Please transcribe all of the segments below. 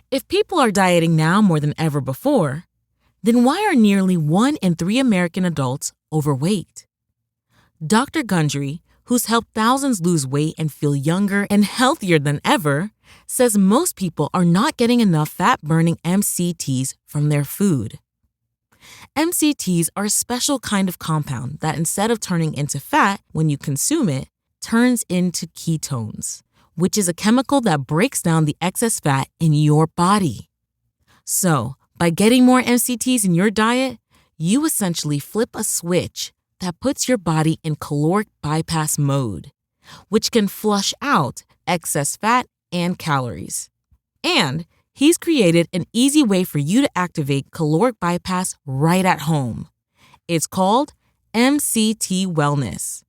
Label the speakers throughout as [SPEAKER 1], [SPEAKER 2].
[SPEAKER 1] If people are dieting now more than ever before, then why are nearly 1 in 3 American adults overweight? Dr. Gundry, who's helped thousands lose weight and feel younger and healthier than ever, says most people are not getting enough fat-burning MCTs from their food. MCTs are a special kind of compound that instead of turning into fat when you consume it, turns into ketones, which is a chemical that breaks down the excess fat in your body. So, by getting more MCTs in your diet, you essentially flip a switch that puts your body in caloric bypass mode, which can flush out excess fat and calories. And he's created an easy way for you to activate caloric bypass right at home. It's called MCT Wellness.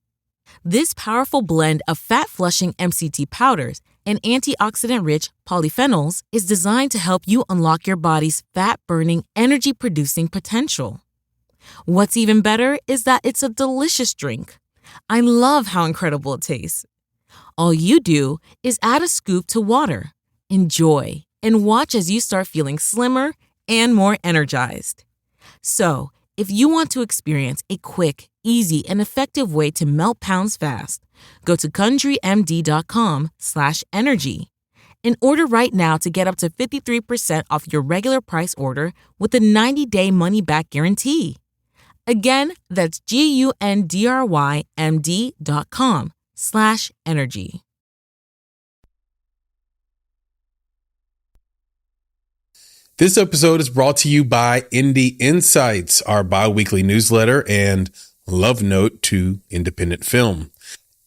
[SPEAKER 1] This powerful blend of fat-flushing MCT powders and antioxidant-rich polyphenols is designed to help you unlock your body's fat-burning, energy-producing potential. What's even better is that it's a delicious drink. I love how incredible it tastes. All you do is add a scoop to water, enjoy, and watch as you start feeling slimmer and more energized. So, if you want to experience a quick, easy, and effective way to melt pounds fast, go to GundryMD.com/energy and order right now to get up to 53% off your regular price order with a 90-day money-back guarantee. Again, that's GUNDRYMD.com/energy.
[SPEAKER 2] This episode is brought to you by Indie Insights, our bi-weekly newsletter and love note to independent film.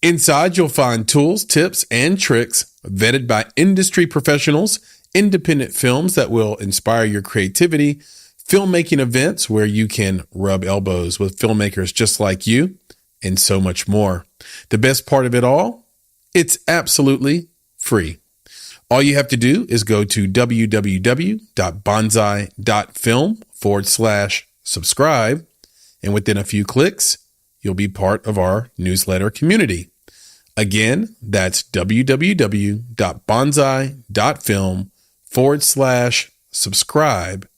[SPEAKER 2] Inside, you'll find tools, tips, and tricks vetted by industry professionals, independent films that will inspire your creativity, filmmaking events where you can rub elbows with filmmakers just like you, and so much more. The best part of it all, it's absolutely free. All you have to do is go to www.bonsai.film/subscribe, and within a few clicks, you'll be part of our newsletter community. Again, that's www.bonsai.film/subscribe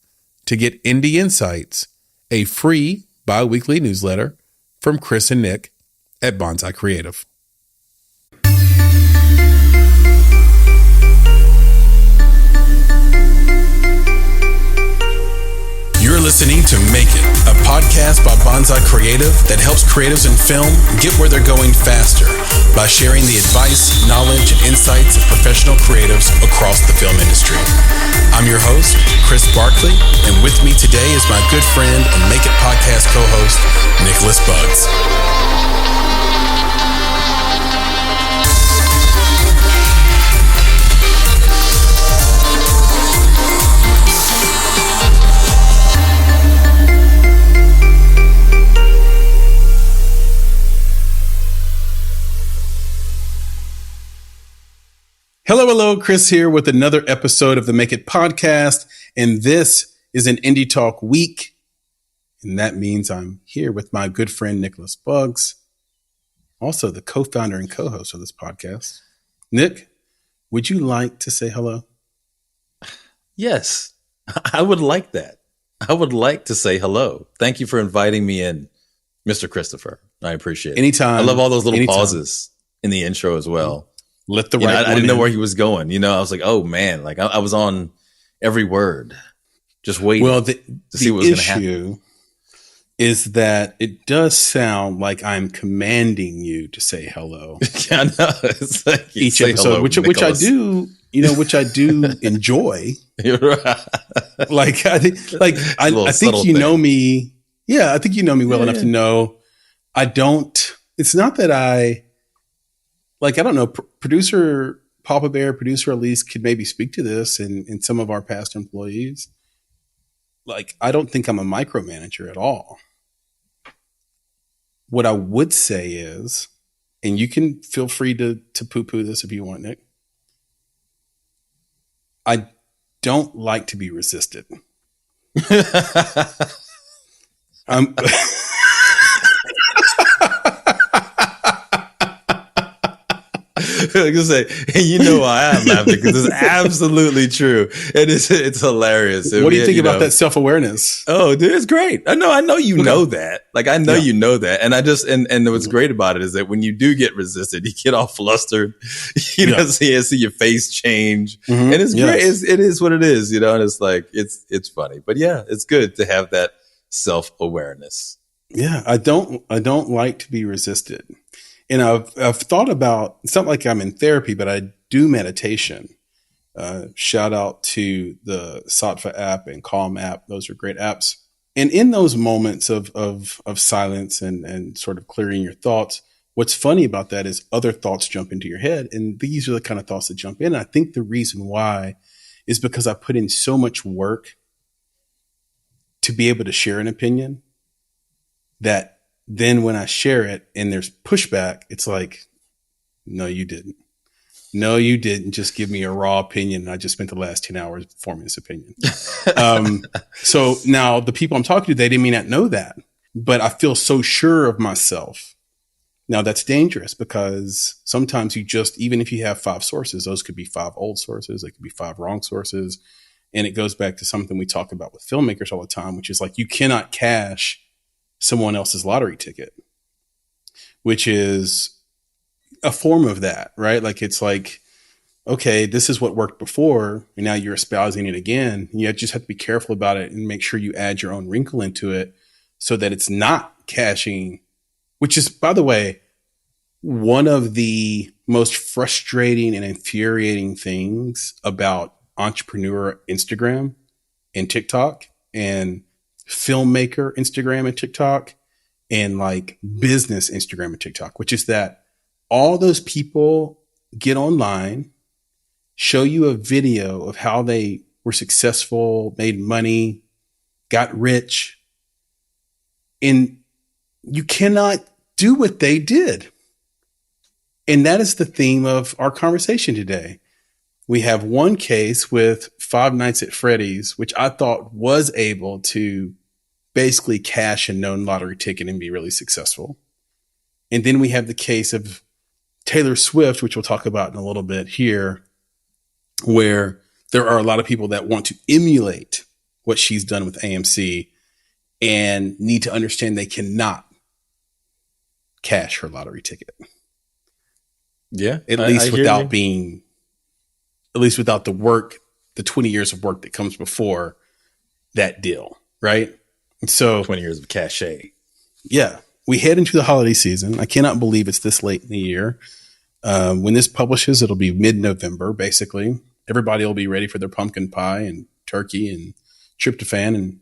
[SPEAKER 2] to get Indie Insights, a free bi-weekly newsletter from Chris and Nick at Bonsai Creative. You're listening to Make It, a podcast by Bonsai Creative that helps creatives in film get where they're going faster by sharing the advice, knowledge, and insights of professional creatives across the film industry. I'm your host, Chris Barkley, and with me today is my good friend and Make It podcast co-host, Nicholas Buggs. Hello, Chris here with another episode of the Make It podcast, and this is an Indie Talk week, and that means I'm here with my good friend Nicholas Buggs, also the co-founder and co-host of this podcast. Nick, would you like to say hello?
[SPEAKER 3] Yes, I would like that. I would like to say hello. Thank you for inviting me in, Mr. Christopher. I appreciate it.
[SPEAKER 2] Anytime.
[SPEAKER 3] I love all those little pauses in the intro as well.
[SPEAKER 2] Let the
[SPEAKER 3] I didn't know where he was going. I was like, oh man, like I was on every word, just waiting to see what was going to happen. The issue
[SPEAKER 2] is that it does sound like I'm commanding you to say hello.
[SPEAKER 3] Yeah, I know. It's like
[SPEAKER 2] each episode, which I do, which I do enjoy.
[SPEAKER 3] You're right.
[SPEAKER 2] I think you know me. Yeah, I think you know me well enough to know I don't. It's not that I don't know. Producer Papa Bear, producer Elise could maybe speak to this, and some of our past employees. I don't think I'm a micromanager at all. What I would say is, and you can feel free to poo-poo this if you want, Nick. I don't like to be resisted.
[SPEAKER 3] I say, and you know why I'm laughing, because it's absolutely true. It's hilarious.
[SPEAKER 2] What do you think about that self-awareness?
[SPEAKER 3] Oh, dude, it's great. I know you know that. Like, I know you know that. And I just, and what's great about it is that when you do get resisted, you get all flustered, see your face change. And it's great. It is what it is, and it's like, it's funny, but yeah, it's good to have that self-awareness.
[SPEAKER 2] Yeah. I don't like to be resisted. And I've thought about, it's not like I'm in therapy, but I do meditation. Shout out to the Sattva app and Calm app. Those are great apps. And in those moments of silence and sort of clearing your thoughts, what's funny about that is other thoughts jump into your head. And these are the kind of thoughts that jump in. And I think the reason why is because I put in so much work to be able to share an opinion that then when I share it and there's pushback, it's like, no, you didn't. No, you didn't just give me a raw opinion. And I just spent the last 10 hours forming this opinion. So now the people I'm talking to, they didn't mean not know that, but I feel so sure of myself. Now that's dangerous because sometimes even if you have 5 sources, those could be 5 old sources. They could be 5 wrong sources. And it goes back to something we talk about with filmmakers all the time, which is like, you cannot cash someone else's lottery ticket, which is a form of that, right? Like, it's like, okay, this is what worked before, and now you're espousing it again. You just have to be careful about it and make sure you add your own wrinkle into it so that it's not cashing, which is, by the way, one of the most frustrating and infuriating things about entrepreneur Instagram and TikTok and filmmaker Instagram and TikTok and like business Instagram and TikTok, which is that all those people get online, show you a video of how they were successful, made money, got rich, and you cannot do what they did. And that is the theme of our conversation today. We have one case with Five Nights at Freddy's, which I thought was able to basically cash a known lottery ticket and be really successful. And then we have the case of Taylor Swift, which we'll talk about in a little bit here, where there are a lot of people that want to emulate what she's done with AMC and need to understand they cannot cash her lottery ticket.
[SPEAKER 3] Yeah.
[SPEAKER 2] At least without the work, the 20 years of work that comes before that deal, right? And so
[SPEAKER 3] 20 years of cachet.
[SPEAKER 2] Yeah. We head into the holiday season. I cannot believe it's this late in the year. When this publishes, it'll be mid-November, basically. Everybody will be ready for their pumpkin pie and turkey and tryptophan and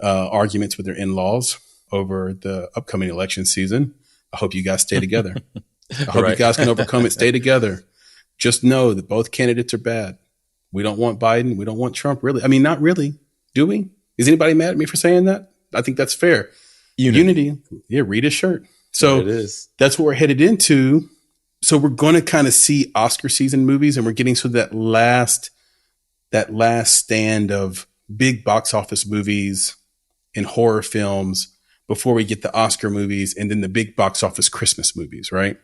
[SPEAKER 2] arguments with their in-laws over the upcoming election season. I hope you guys stay together. I hope you guys can overcome it. Stay together. Just know that both candidates are bad. We don't want Biden. We don't want Trump, really. I mean, not really. Do we? Is anybody mad at me for saying that? I think that's fair. Unity. Yeah, read his shirt. So
[SPEAKER 3] it is.
[SPEAKER 2] That's what we're headed into. So we're going to kind of see Oscar season movies, and we're getting to that last stand of big box office movies and horror films before we get the Oscar movies and then the big box office Christmas movies, right?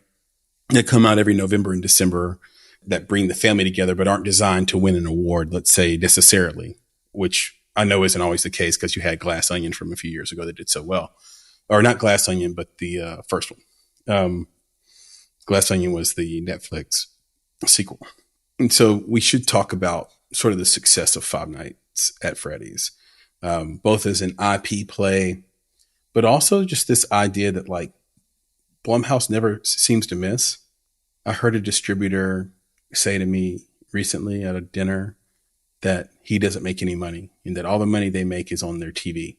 [SPEAKER 2] That come out every November and December that bring the family together, but aren't designed to win an award, let's say, necessarily, which I know isn't always the case because you had Glass Onion from a few years ago that did so well. Or not Glass Onion, but the first one. Glass Onion was the Netflix sequel. And so we should talk about sort of the success of Five Nights at Freddy's, both as an IP play, but also just this idea that like Blumhouse never seems to miss. I heard a distributor say to me recently at a dinner that he doesn't make any money and that all the money they make is on their TV.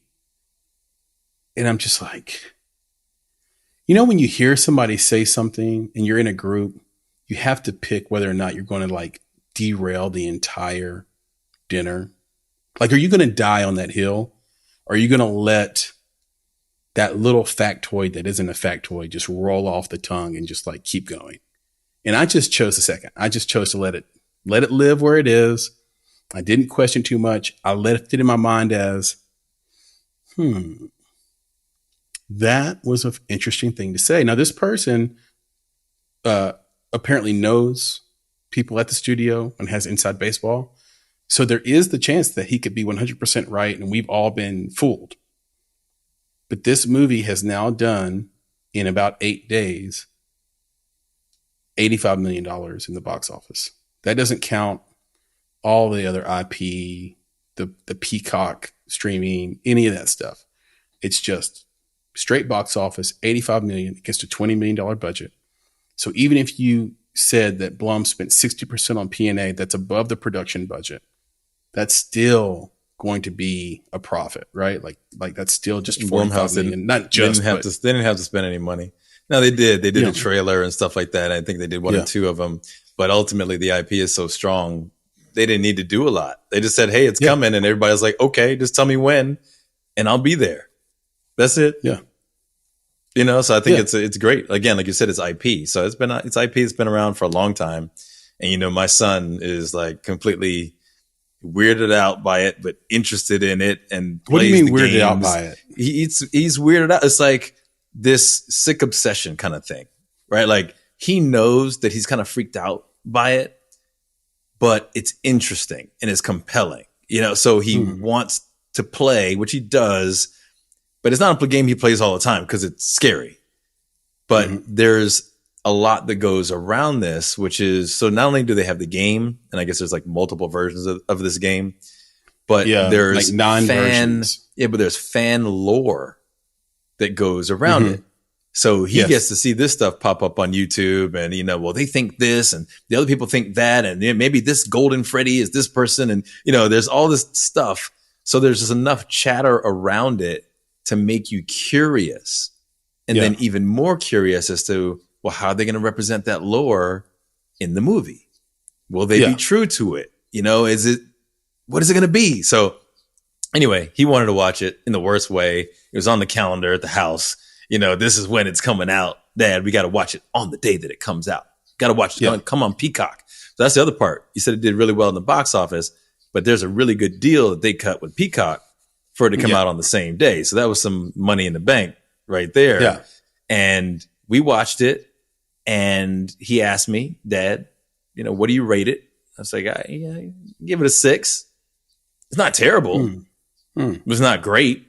[SPEAKER 2] And I'm just like, when you hear somebody say something and you're in a group, you have to pick whether or not you're going to like derail the entire dinner. Like, are you going to die on that hill? Or are you going to let that little factoid that isn't a factoid just roll off the tongue and just like keep going? And I just chose the second. I just chose to let it live where it is. I didn't question too much. I left it in my mind as, that was an interesting thing to say. Now, this person apparently knows people at the studio and has inside baseball. So there is the chance that he could be 100% right and we've all been fooled. But this movie has now done, in about 8 days, $85 million in the box office. That doesn't count all the other IP, the Peacock streaming, any of that stuff. It's just straight box office, $85 million against a $20 million budget. So even if you said that Blum spent 60% on P&A, that's above the production budget. That's still going to be a profit, right? Like that's still just $45 million. Not just
[SPEAKER 3] they didn't have to spend any money. No, they did. They did a trailer and stuff like that. I think they did one or two of them. But ultimately, the IP is so strong, they didn't need to do a lot. They just said, "Hey, it's coming," and everybody's like, "Okay, just tell me when, and I'll be there." That's it.
[SPEAKER 2] Yeah.
[SPEAKER 3] So I think it's great. Again, like you said, it's IP. So it's IP. It's been around for a long time, and my son is like completely weirded out by it, but interested in it. And
[SPEAKER 2] what do you mean weirded
[SPEAKER 3] games.
[SPEAKER 2] Out by it?
[SPEAKER 3] He's weirded out. It's like this sick obsession kind of thing, right? Like he knows that he's kind of freaked out by it, but it's interesting and it's compelling, so he wants to play, which he does, but it's not a game he plays all the time because it's scary. But there's a lot that goes around this, which is, so not only do they have the game, and I guess there's like multiple versions of this game, but there's
[SPEAKER 2] like 9 versions.
[SPEAKER 3] Yeah, but there's fan lore that goes around it. So he gets to see this stuff pop up on YouTube and, well, they think this and the other people think that. And maybe this Golden Freddy is this person. And, there's all this stuff. So there's just enough chatter around it to make you curious. And then even more curious as to, well, how are they going to represent that lore in the movie? Will they be true to it? What is it going to be? So anyway, he wanted to watch it in the worst way. It was on the calendar at the house. This is when it's coming out. Dad, we got to watch it on the day that it comes out. Got to watch it. Yeah. Come on Peacock. So that's the other part. You said it did really well in the box office, but there's a really good deal that they cut with Peacock for it to come out on the same day. So that was some money in the bank right there.
[SPEAKER 2] Yeah.
[SPEAKER 3] And we watched it and he asked me, Dad, what do you rate it? I was like, I give it a 6. It's not terrible. It was not great.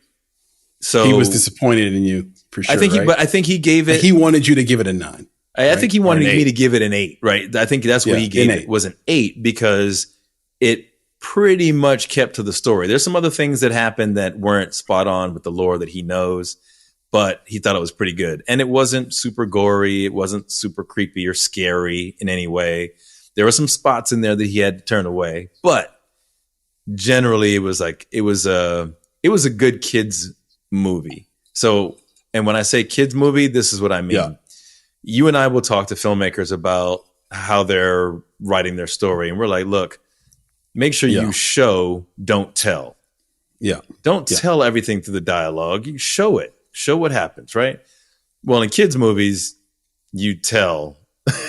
[SPEAKER 3] So
[SPEAKER 2] he was disappointed in you for sure.
[SPEAKER 3] I think he gave it.
[SPEAKER 2] He wanted you to give it a 9.
[SPEAKER 3] I think he wanted me to give it an 8, right? I think that's what he gave it, was an 8, because it pretty much kept to the story. There's some other things that happened that weren't spot on with the lore that he knows, but he thought it was pretty good. And it wasn't super gory. It wasn't super creepy or scary in any way. There were some spots in there that he had to turn away, but generally it was a good kids movie. So, and when I say kids movie, this is what I mean. Yeah. You and I will talk to filmmakers about how they're writing their story. And we're like, look, make sure you show, don't tell.
[SPEAKER 2] Yeah.
[SPEAKER 3] Don't tell everything through the dialogue. You show it. Show what happens, right? Well, in kids movies, you tell.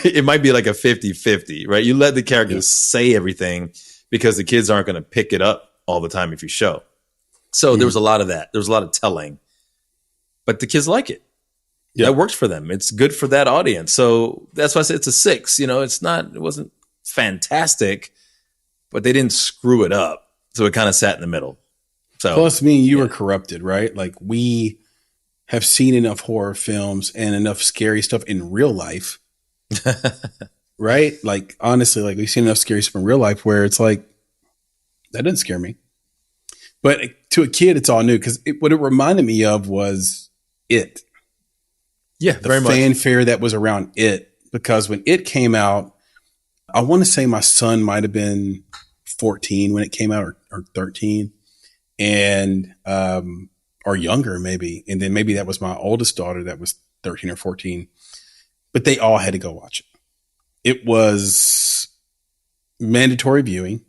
[SPEAKER 3] It might be like a 50-50, right? You let the characters say everything because the kids aren't going to pick it up all the time if you show. So there was a lot of that. There was a lot of telling. But the kids like it. Yeah. That works for them. It's good for that audience. So that's why I said it's a 6. It wasn't fantastic, but they didn't screw it up. So it kind of sat in the middle. So
[SPEAKER 2] plus me and you were corrupted, right? Like we have seen enough horror films and enough scary stuff in real life. Right? Like honestly, like we've seen enough scary stuff in real life where it's like, that didn't scare me. But to a kid, it's all new because what it reminded me of was It.
[SPEAKER 3] Yeah,
[SPEAKER 2] the fanfare that was around It. Because when It came out, I want to say my son might have been 14 when it came out, or 13, and or younger maybe. And then maybe that was my oldest daughter that was 13 or 14. But they all had to go watch it. It was mandatory viewing.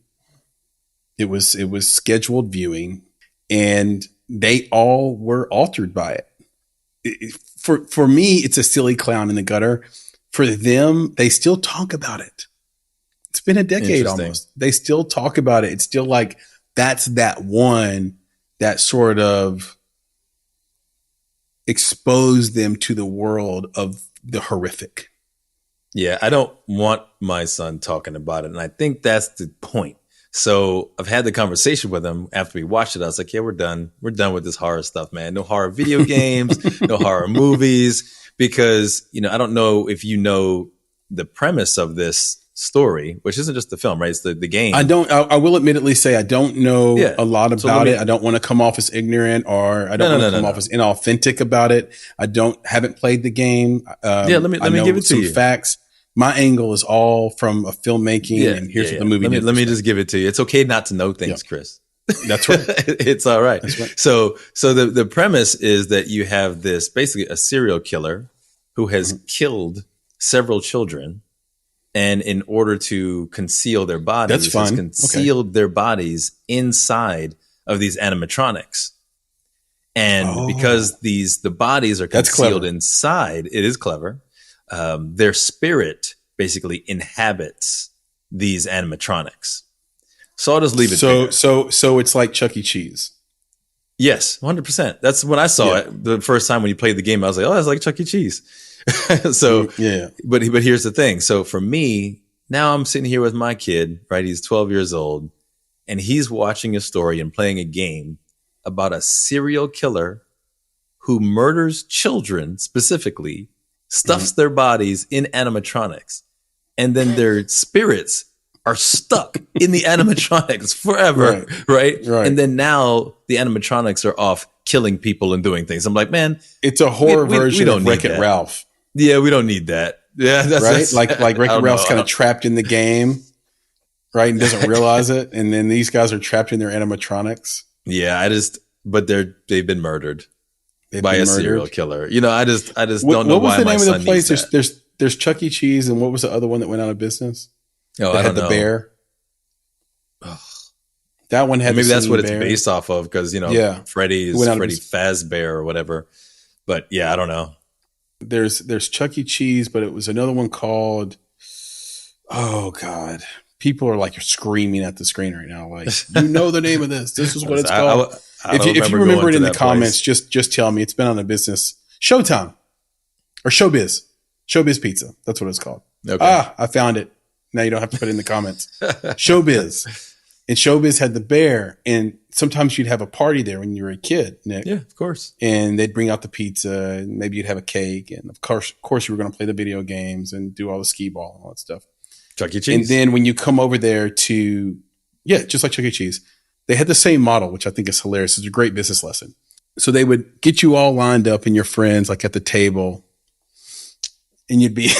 [SPEAKER 2] It was scheduled viewing, and they all were altered by it. For me, it's a silly clown in the gutter. For them, they still talk about it. It's been a decade almost. They still talk about it. It's still like that's that one that sort of exposed them to the world of the horrific.
[SPEAKER 3] Yeah, I don't want my son talking about it. And I think that's the point. So I've had the conversation with him after we watched it. I was like, yeah, we're done. We're done with this horror stuff, man. No horror video games, no horror movies, because, I don't know if you know the premise of this story, which isn't just the film, right? It's the game.
[SPEAKER 2] I will admittedly say I don't know a lot about it. I don't want to come off as ignorant, or I don't want to come off as inauthentic about it. Haven't played the game.
[SPEAKER 3] Let me give it to you.
[SPEAKER 2] Facts. My angle is all from a filmmaking, and here's what the movie did.
[SPEAKER 3] Let me just give it to you. It's okay not to know things, Chris.
[SPEAKER 2] That's right.
[SPEAKER 3] It's all right.
[SPEAKER 2] That's right.
[SPEAKER 3] So the premise is that you have this basically a serial killer who has killed several children, and in order to conceal their bodies, has concealed their bodies inside of these animatronics. And because the bodies are concealed inside, it is clever. Their spirit basically inhabits these animatronics. So I'll just leave it there.
[SPEAKER 2] So it's like Chuck E. Cheese.
[SPEAKER 3] Yes, 100%. That's when I saw it the first time when you played the game. I was like, oh, that's like Chuck E. Cheese. But here's the thing. So for me, now I'm sitting here with my kid, right? He's 12 years old, and he's watching a story and playing a game about a serial killer who murders children specifically, stuffs their bodies in animatronics, and then their spirits are stuck in the animatronics forever, right? And then now the animatronics are off killing people and doing things. I'm like, man,
[SPEAKER 2] it's a horror version of Wreck-It Ralph.
[SPEAKER 3] Yeah, we don't need that. Yeah, that's
[SPEAKER 2] right. Like Wreck-It Ralph's kind of trapped in the game, right, and doesn't realize it. And then these guys are trapped in their animatronics.
[SPEAKER 3] Yeah, but they've been murdered by a serial killer. I just don't know why my son needs that. What was the name of the
[SPEAKER 2] place? There's Chuck E. Cheese, and what was the other one that went out of business?
[SPEAKER 3] Oh, I don't know.
[SPEAKER 2] The bear. That one had
[SPEAKER 3] maybe that's what it's based off of, because Freddy Fazbear or whatever. But yeah, I don't know.
[SPEAKER 2] There's Chuck E. Cheese, but it was another one called. Oh God, people are like screaming at the screen right now. Like, the name of this. This is what it's called. If you remember it in the comments, just tell me. It's been on a business. Showtime or Showbiz Pizza. That's what it's called.
[SPEAKER 3] Okay.
[SPEAKER 2] I found it. Now you don't have to put it in the comments. Showbiz. And Showbiz had the bear. And sometimes you'd have a party there when you were a kid, Nick.
[SPEAKER 3] Yeah, of course.
[SPEAKER 2] And they'd bring out the pizza, and maybe you'd have a cake. And of course you were going to play the video games and do all the skee ball and all that stuff.
[SPEAKER 3] Chuck E. Cheese.
[SPEAKER 2] And then when you come over there just like Chuck E. Cheese, they had the same model, which I think is hilarious. It's a great business lesson. So they would get you all lined up and your friends like at the table, and you'd be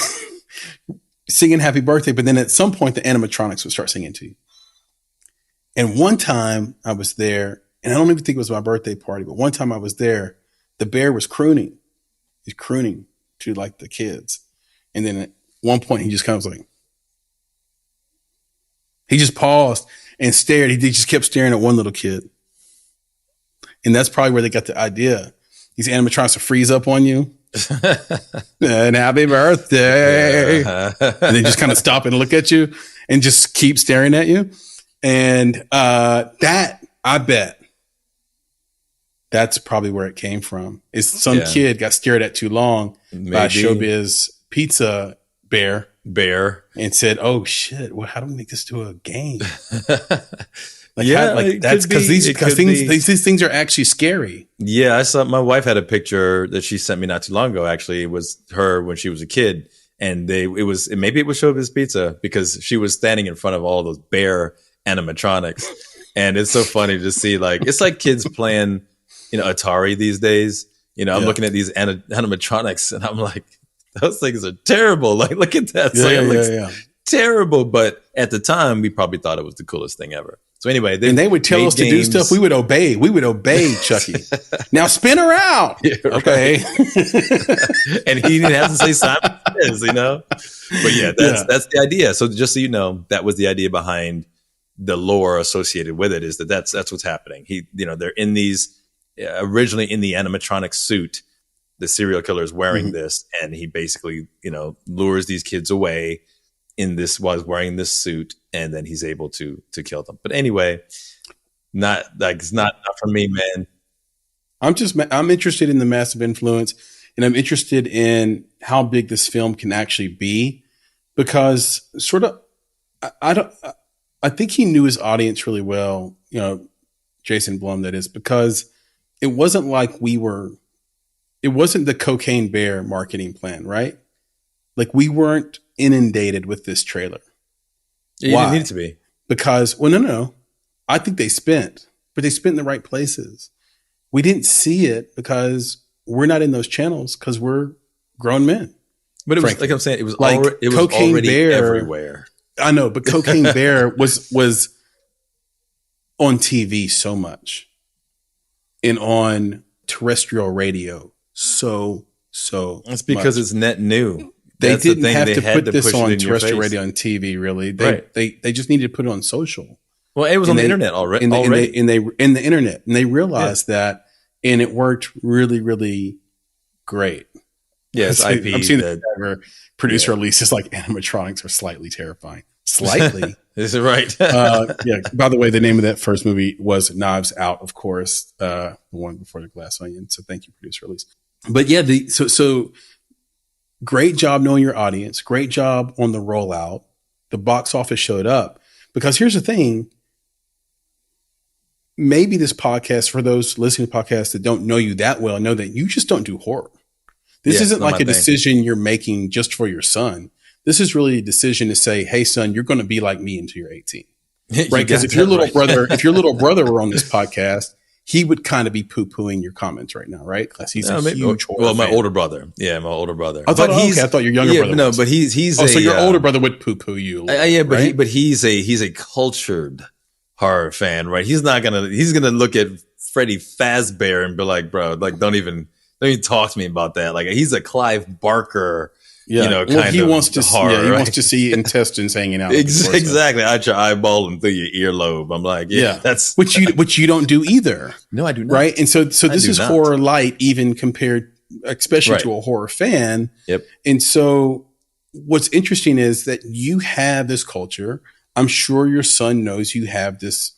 [SPEAKER 2] singing happy birthday. But then at some point, the animatronics would start singing to you. And one time I was there, and I don't even think it was my birthday party, but one time I was there, the bear was crooning. He's crooning to like the kids. And then at one point he just kind of was like, he just paused and stared. He just kept staring at one little kid. And that's probably where they got the idea. These animatronics will freeze up on you. And happy birthday. And they just kind of stop and look at you and just keep staring at you. And that, I bet, that's probably where it came from. Is some kid got stared at too long by Showbiz Pizza Bear and said, "Oh shit! Well, how do we make this to a game?" That's because these things are actually scary.
[SPEAKER 3] Yeah, I saw. My wife had a picture that she sent me not too long ago. Actually, it was her when she was a kid, and maybe it was Showbiz Pizza, because she was standing in front of all those bear animatronics, and it's so funny to see. Like, it's like kids playing, Atari these days. I'm looking at these animatronics, and I'm like, those things are terrible. Like, look at that. It looks terrible. But at the time, we probably thought it was the coolest thing ever. So anyway,
[SPEAKER 2] and they would tell us to do stuff. We would obey. We would obey Chucky. Now spin around. Yeah, okay.
[SPEAKER 3] And he didn't have to say Simon Says, But yeah, that's the idea. So just so you know, that was the idea behind the lore associated with it, is that's what's happening. They're in these, originally in the animatronic suit, the serial killer is wearing this, and he basically, lures these kids away while he's wearing this suit, and then he's able to kill them. But anyway, it's not for me, man.
[SPEAKER 2] I'm interested in the massive influence, and I'm interested in how big this film can actually be. because sort of, I think he knew his audience really well, Jason Blum, that is, because it wasn't like it wasn't the Cocaine Bear marketing plan, right? Like we weren't inundated with this trailer.
[SPEAKER 3] You didn't need it to be.
[SPEAKER 2] Because, no. I think they spent, but they spent in the right places. We didn't see it because we're not in those channels because we're grown men.
[SPEAKER 3] But it was, like I'm saying, it was like Cocaine already Bear, everywhere.
[SPEAKER 2] I know, but Cocaine Bear was on TV so much and on terrestrial radio so
[SPEAKER 3] That's because it's net new.
[SPEAKER 2] They didn't have to put this on terrestrial radio and TV, really. They just needed to put it on social.
[SPEAKER 3] Well, it was on the internet already.
[SPEAKER 2] In the internet. And they realized that, and it worked really, really great.
[SPEAKER 3] Yes, IP.
[SPEAKER 2] I'm seeing that where producer releases like animatronics are slightly terrifying. Slightly.
[SPEAKER 3] Is it right?
[SPEAKER 2] Yeah. By the way, the name of that first movie was Knives Out, of course, the one before The Glass Onion. So thank you, producer release. But yeah, so great job knowing your audience. Great job on the rollout. The box office showed up. Because here's the thing. Maybe this podcast, for those listening to podcasts that don't know you that well, know that you just don't do horror. This isn't like a decision you're making just for your son. This is really a decision to say, hey, son, you're going to be like me until you're 18. Right? Because if your little brother were on this podcast, he would kind of be poo-pooing your comments right now, right? Because he's a huge horror fan.
[SPEAKER 3] My older brother. Yeah, my older brother.
[SPEAKER 2] I thought your younger brother
[SPEAKER 3] was. No, but he's
[SPEAKER 2] so your older brother would poo-poo you.
[SPEAKER 3] But he's a cultured horror fan, right? He's gonna look at Freddy Fazbear and be like, bro, like don't even talk to me about that. Like he's a Clive Barker, he wants to horror. Yeah, he wants to see intestines hanging out. Exactly. I try eyeballing through your earlobe. I'm like, that's
[SPEAKER 2] which you don't do either.
[SPEAKER 3] No, I do not.
[SPEAKER 2] Right. And so this is horror light, even compared, especially to a horror fan.
[SPEAKER 3] Yep.
[SPEAKER 2] And so what's interesting is that you have this culture. I'm sure your son knows you have this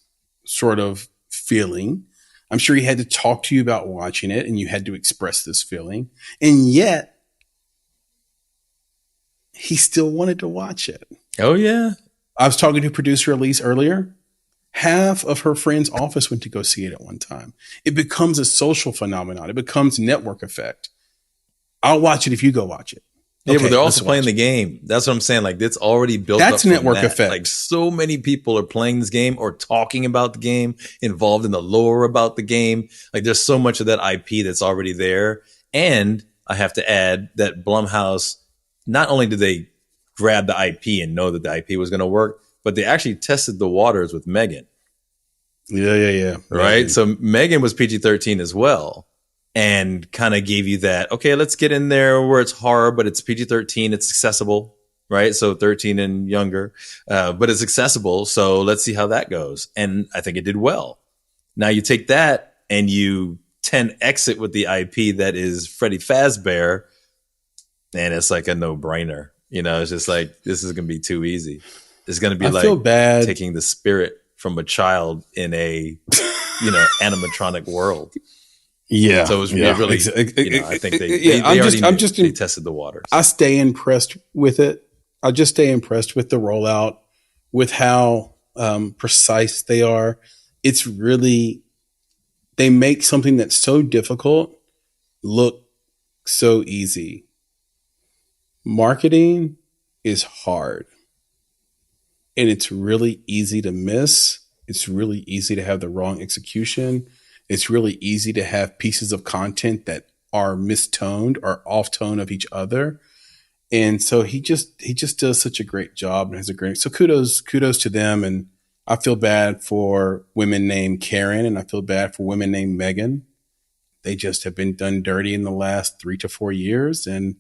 [SPEAKER 2] sort of feeling. I'm sure he had to talk to you about watching it and you had to express this feeling. And yet he still wanted to watch it.
[SPEAKER 3] Oh, yeah.
[SPEAKER 2] I was talking to producer Elise earlier. Half of her friend's office went to go see it at one time. It becomes a social phenomenon. It becomes network effect. I'll watch it if you go watch it.
[SPEAKER 3] Yeah, but they're also playing the game. That's what I'm saying. Like it's already built up.
[SPEAKER 2] That's network effect.
[SPEAKER 3] Like so many people are playing this game or talking about the game, involved in the lore about the game. Like there's so much of that IP that's already there. And I have to add that Blumhouse, not only did they grab the IP and know that the IP was going to work, but they actually tested the waters with Megan.
[SPEAKER 2] Yeah.
[SPEAKER 3] Right. So Megan was PG-13 as well. And kind of gave you that, okay, let's get in there where it's horror, but it's PG-13, it's accessible, right? So 13 and younger, but it's accessible. So let's see how that goes. And I think it did well. Now you take that and you 10x it with the IP that is Freddy Fazbear, and it's like a no-brainer. It's just like, this is going to be too easy. It's going to be taking the spirit from a child in a, animatronic world.
[SPEAKER 2] Yeah.
[SPEAKER 3] So it was really, I think they tested the waters.
[SPEAKER 2] I stay impressed with it. I just stay impressed with the rollout, with how precise they are. It's really, they make something that's so difficult look so easy. Marketing is hard. And it's really easy to miss. It's really easy to have the wrong execution. It's really easy to have pieces of content that are mistoned or off tone of each other. And so he just does such a great job and has so kudos to them. And I feel bad for women named Karen and I feel bad for women named Megan. They just have been done dirty in the last 3 to 4 years. And,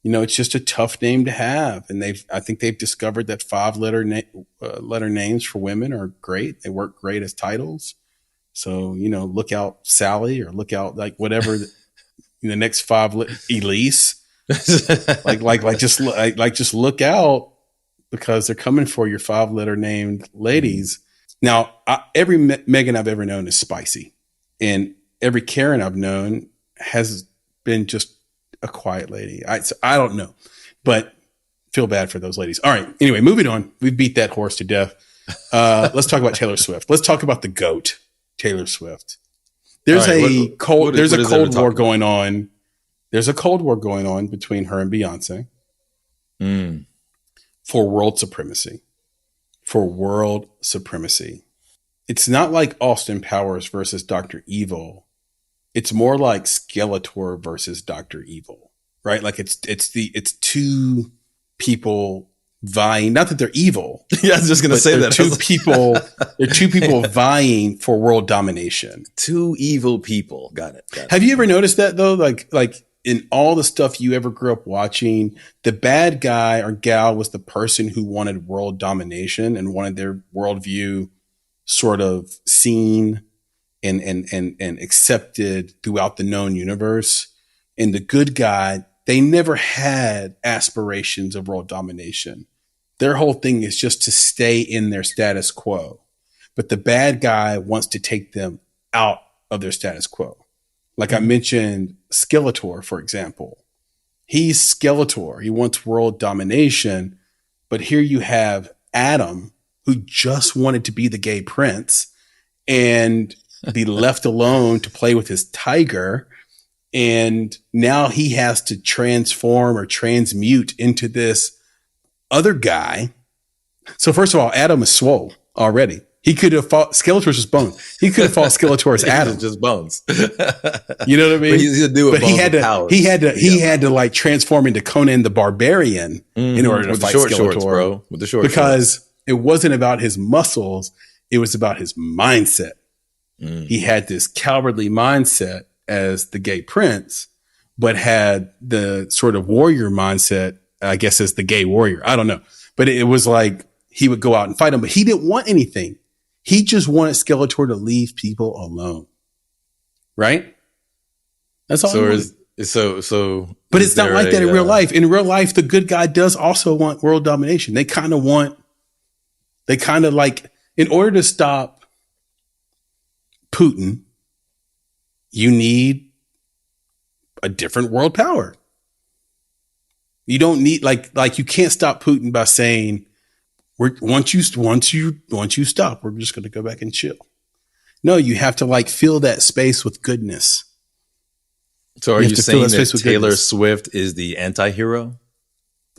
[SPEAKER 2] it's just a tough name to have. And I think they've discovered that 5-letter letter names for women are great. They work great as titles. So, look out Sally or look out like whatever the next 5 Elise, just look out because they're coming for your 5-letter named ladies. Now, every Megan I've ever known is spicy and every Karen I've known has been just a quiet lady. I don't know, but feel bad for those ladies. All right. Anyway, moving on. We beat that horse to death. Let's talk about Taylor Swift. Let's talk about the GOAT, Taylor Swift. There's a cold war going on. There's a cold war going on between her and Beyonce for world supremacy. For world supremacy. It's not like Austin Powers versus Dr. Evil. It's more like Skeletor versus Dr. Evil, right? Like it's two people vying. Not that they're evil.
[SPEAKER 3] Yeah, I was just going to say that.
[SPEAKER 2] They're two people vying for world domination.
[SPEAKER 3] Two evil people. Got it.
[SPEAKER 2] Have you ever noticed that though? Like in all the stuff you ever grew up watching, the bad guy or gal was the person who wanted world domination and wanted their worldview sort of seen and accepted throughout the known universe. And the good guy, they never had aspirations of world domination. Their whole thing is just to stay in their status quo. But the bad guy wants to take them out of their status quo. Like I mentioned, Skeletor, for example. He's Skeletor. He wants world domination. But here you have Adam, who just wanted to be the gay prince and be left alone to play with his tiger. And now he has to transform or transmute into this other guy. So first of all, Adam is swole already. He could have fought Skeletor's just bones. He could have fought Skeletor as Adam.
[SPEAKER 3] Just bones.
[SPEAKER 2] You know what I mean?
[SPEAKER 3] But he's to do it. But
[SPEAKER 2] he had to like transform into Conan the Barbarian in order to fight Skeletor,
[SPEAKER 3] shorts, bro. With the short
[SPEAKER 2] because
[SPEAKER 3] shorts.
[SPEAKER 2] It wasn't about his muscles. It was about his mindset. He had this cowardly mindset as the gay prince, but had the sort of warrior mindset, I guess, as the gay warrior. I don't know. But it was like he would go out and fight him, but he didn't want anything. He just wanted Skeletor to leave people alone. Right? That's all. But it's not like that in real life. In real life, the good guy does also want world domination. They kind of like, in order to stop Putin, you need a different world power. You don't need like you can't stop Putin by saying once you stop, we're just going to go back and chill. No, you have to like fill that space with goodness.
[SPEAKER 3] So are you saying that Taylor Swift is the anti-hero?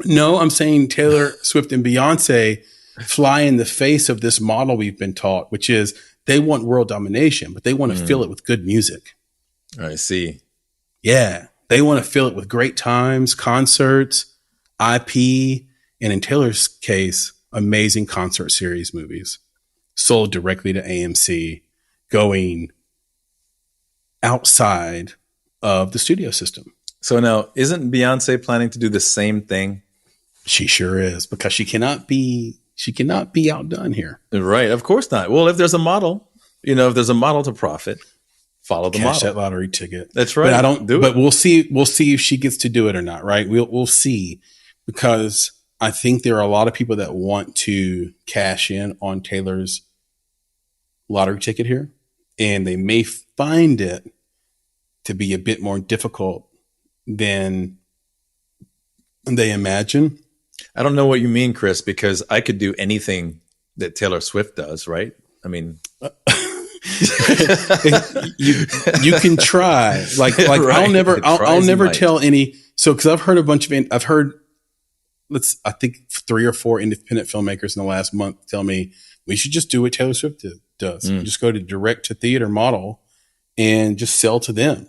[SPEAKER 2] No, I'm saying Taylor Swift and Beyonce fly in the face of this model we've been taught, which is they want world domination, but they want to fill it with good music.
[SPEAKER 3] I see.
[SPEAKER 2] Yeah. They want to fill it with great times, concerts, IP, and in Taylor's case, amazing concert series movies sold directly to AMC, going outside of the studio system.
[SPEAKER 3] So now, isn't Beyonce planning to do the same thing?
[SPEAKER 2] She sure is, because she cannot be outdone here.
[SPEAKER 3] Right. Of course not. Well, if there's a model, if there's a model to profit, follow the model.
[SPEAKER 2] Cash that lottery ticket.
[SPEAKER 3] That's right.
[SPEAKER 2] But I don't do it. But we'll see if she gets to do it or not. Right. We'll see, because I think there are a lot of people that want to cash in on Taylor's lottery ticket here, and they may find it to be a bit more difficult than they imagine.
[SPEAKER 3] I don't know what you mean, Chris, because I could do anything that Taylor Swift does, right? I mean,
[SPEAKER 2] you can try. Like right. I'll never tell any. So, because I've heard I think 3 or 4 independent filmmakers in the last month tell me we should just do what Taylor Swift does. Just go to direct to theater model and just sell to them.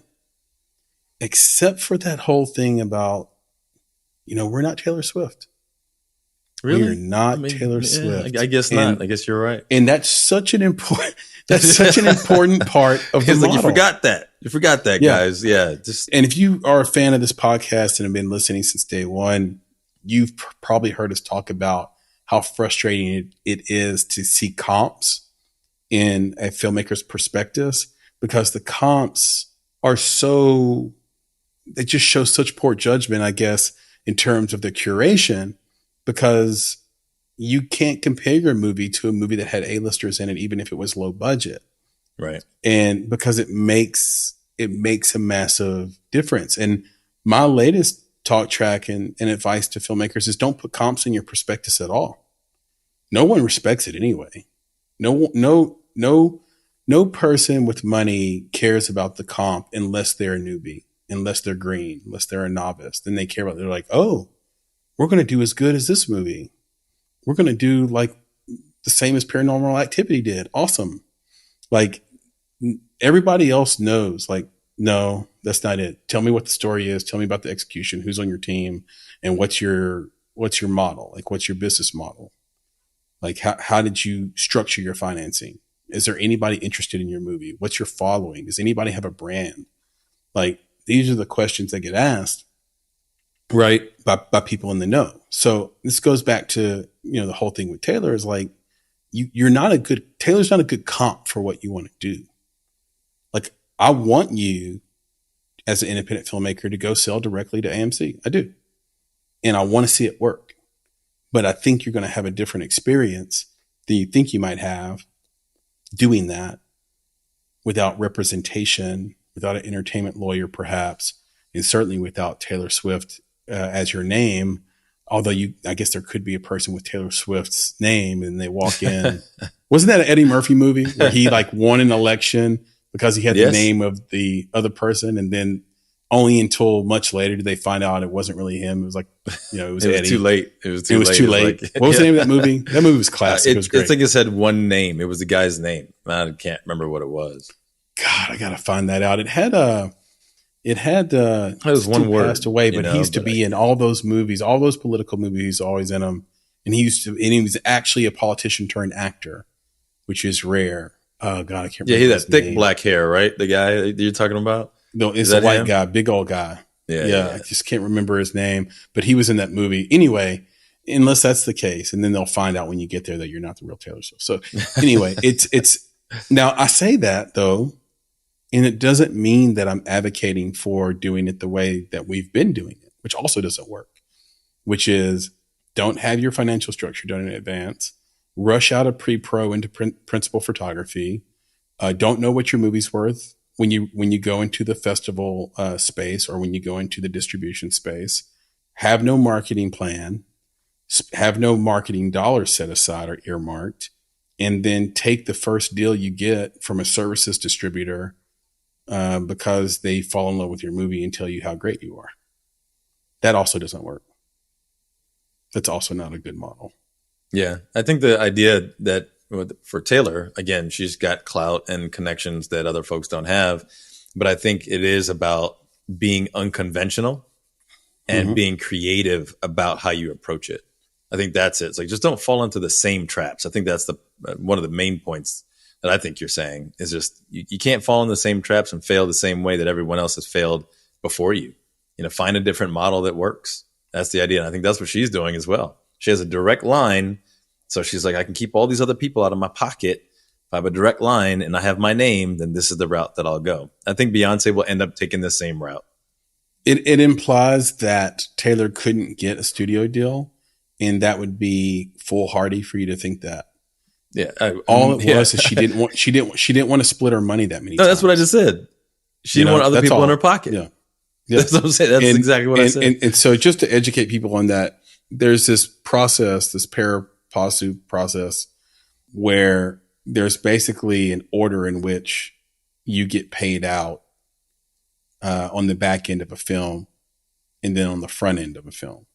[SPEAKER 2] Except for that whole thing about, we're not Taylor Swift.
[SPEAKER 3] Really?
[SPEAKER 2] We're not Taylor Swift.
[SPEAKER 3] I guess not. I guess you're right.
[SPEAKER 2] And that's such an important part of the model.
[SPEAKER 3] You forgot that, guys. Yeah.
[SPEAKER 2] And if you are a fan of this podcast and have been listening since day one, you've probably heard us talk about how frustrating it is to see comps in a filmmaker's perspectives, because the comps are they just show such poor judgment, I guess, in terms of the curation, because you can't compare your movie to a movie that had A-listers in it, even if it was low budget.
[SPEAKER 3] Right.
[SPEAKER 2] And because it makes a massive difference. And my latest talk track and advice to filmmakers is don't put comps in your prospectus at all. No one respects it anyway. No person with money cares about the comp unless they're a newbie, unless they're green, unless they're a novice. Then they care about, they're like, oh, we're going to do as good as this movie. We're going to do like the same as Paranormal Activity did. Awesome. Like everybody else knows, like, no, that's not it. Tell me what the story is. Tell me about the execution, who's on your team, and what's your model? Like, what's your business model? Like, how did you structure your financing? Is there anybody interested in your movie? What's your following? Does anybody have a brand? Like, these are the questions that get asked, right, by people in the know. So this goes back to, the whole thing with Taylor is like, Taylor's not a good comp for what you want to do. Like, I want you as an independent filmmaker to go sell directly to AMC. I do. And I want to see it work. But I think you're going to have a different experience than you think you might have doing that without representation, without an entertainment lawyer, perhaps, and certainly without Taylor Swift as your name. Although I guess there could be a person with Taylor Swift's name and they walk in. Wasn't that an Eddie Murphy movie where he like won an election because he had the name of the other person, and then only until much later did they find out it wasn't really him. It was like, it was Eddie.
[SPEAKER 3] Too late. It was too late.
[SPEAKER 2] Like, what was the name of that movie? That movie was classic. It was great.
[SPEAKER 3] I think it said one name. It was the guy's name. I can't remember what it was.
[SPEAKER 2] God, I gotta find that out. It was
[SPEAKER 3] one word.
[SPEAKER 2] Passed away, but he used to be in all those movies, all those political movies, always in them. And he was actually a politician turned actor, which is rare. Oh God, I can't remember.
[SPEAKER 3] Yeah, he had that thick black hair, right? The guy that you're talking about?
[SPEAKER 2] No, it's a white guy, big old guy. Yeah. I just can't remember his name, but he was in that movie. Anyway, unless that's the case, and then they'll find out when you get there that you're not the real Taylor Swift. So anyway, it's now I say that though, and it doesn't mean that I'm advocating for doing it the way that we've been doing it, which also doesn't work, which is don't have your financial structure done in advance, rush out of pre-pro into principal photography, don't know what your movie's worth when you go into the festival space or when you go into the distribution space, have no marketing plan, have no marketing dollars set aside or earmarked, and then take the first deal you get from a services distributor because they fall in love with your movie and tell you how great you are. That also doesn't work. That's also not a good model.
[SPEAKER 3] Yeah. I think the idea that for Taylor, again, she's got clout and connections that other folks don't have. But I think it is about being unconventional and being creative about how you approach it. I think that's it. It's like, just don't fall into the same traps. I think that's one of the main points that I think you're saying is just, you can't fall in the same traps and fail the same way that everyone else has failed before you. Find a different model that works. That's the idea. And I think that's what she's doing as well. She has a direct line. So she's like, I can keep all these other people out of my pocket. If I have a direct line and I have my name, then this is the route that I'll go. I think Beyonce will end up taking the same route.
[SPEAKER 2] It implies that Taylor couldn't get a studio deal, and that would be foolhardy for you to think that.
[SPEAKER 3] Yeah.
[SPEAKER 2] All it was is she didn't want to split her money that many times.
[SPEAKER 3] That's what I just said. She didn't want other people in her pocket.
[SPEAKER 2] Yeah.
[SPEAKER 3] That's what I'm saying. That's exactly what I said.
[SPEAKER 2] And so just to educate people on that, there's this process, this pari-passu process, where there's basically an order in which you get paid out on the back end of a film and then on the front end of a film.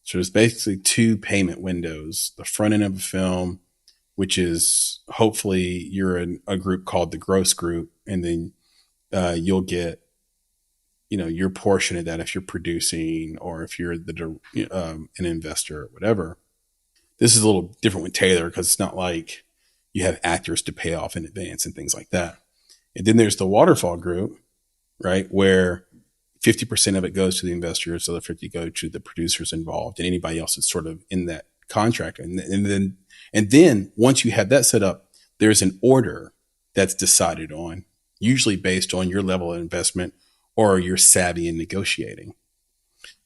[SPEAKER 2] So there's basically two payment windows. The front end of a film, which is hopefully you're in a group called the gross group, and then you'll get your portion of that if you're producing or if you're an investor or whatever. This is a little different with Taylor because it's not like you have actors to pay off in advance and things like that. And then there's the waterfall group, right, where 50% of it goes to the investors, the other 50 go to the producers involved and anybody else that's sort of in that contract. And then once you have that set up, there's an order that's decided on, usually based on your level of investment or your savvy in negotiating,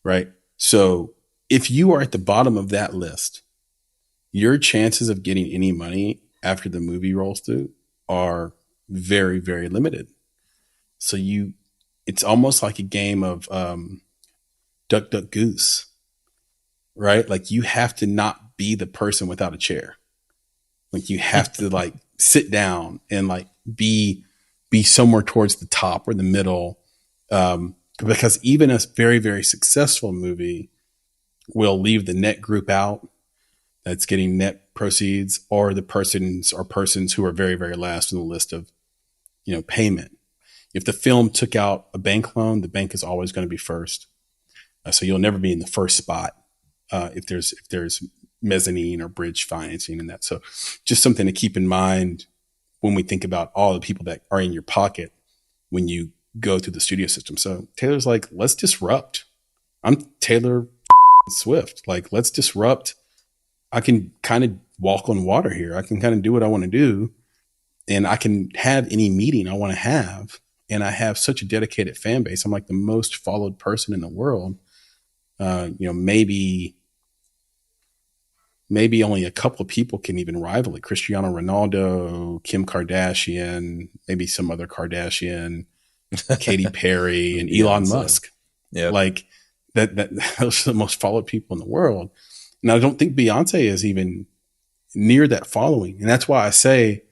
[SPEAKER 2] right? So if you are at the bottom of that list, your chances of getting any money after the movie rolls through are very, very limited. So it's almost like a game of
[SPEAKER 4] Duck, Duck, Goose, right? Like you have to not be the person without a chair. Like you have to like sit down and like be somewhere towards the top or the middle. Because even a very, very successful movie will leave the net group out that's getting net proceeds, or the persons who are very, very last on the list of, payment. If the film took out a bank loan, the bank is always going to be first. So you'll never be in the first spot if there's mezzanine or bridge financing and that. So just something to keep in mind when we think about all the people that are in your pocket when you go through the studio system. So Taylor's like, let's disrupt. I'm Taylor Swift. Like, let's disrupt. I can kind of walk on water here. I can kind of do what I want to do, and I can have any meeting I want to have. And I have such a dedicated fan base. I'm like the most followed person in the world. Maybe only a couple of people can even rival it. Cristiano Ronaldo, Kim Kardashian, maybe some other Kardashian, Katy Perry, and Elon Musk.
[SPEAKER 3] Yeah,
[SPEAKER 4] like that. Those are the most followed people in the world. And I don't think Beyonce is even near that following. And that's why I say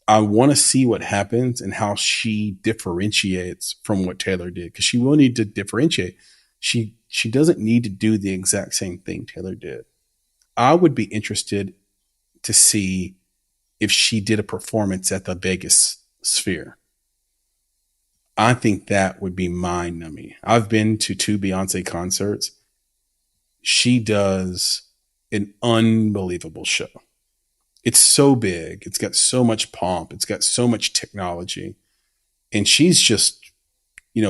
[SPEAKER 4] I want to see what happens and how she differentiates from what Taylor did, because she will need to differentiate. She doesn't need to do the exact same thing Taylor did. I would be interested to see if she did a performance at the Vegas Sphere. I think that would be mind numbing. I've been to 2 Beyonce concerts. She does an unbelievable show. It's so big. It's got so much pomp. It's got so much technology. And she's just,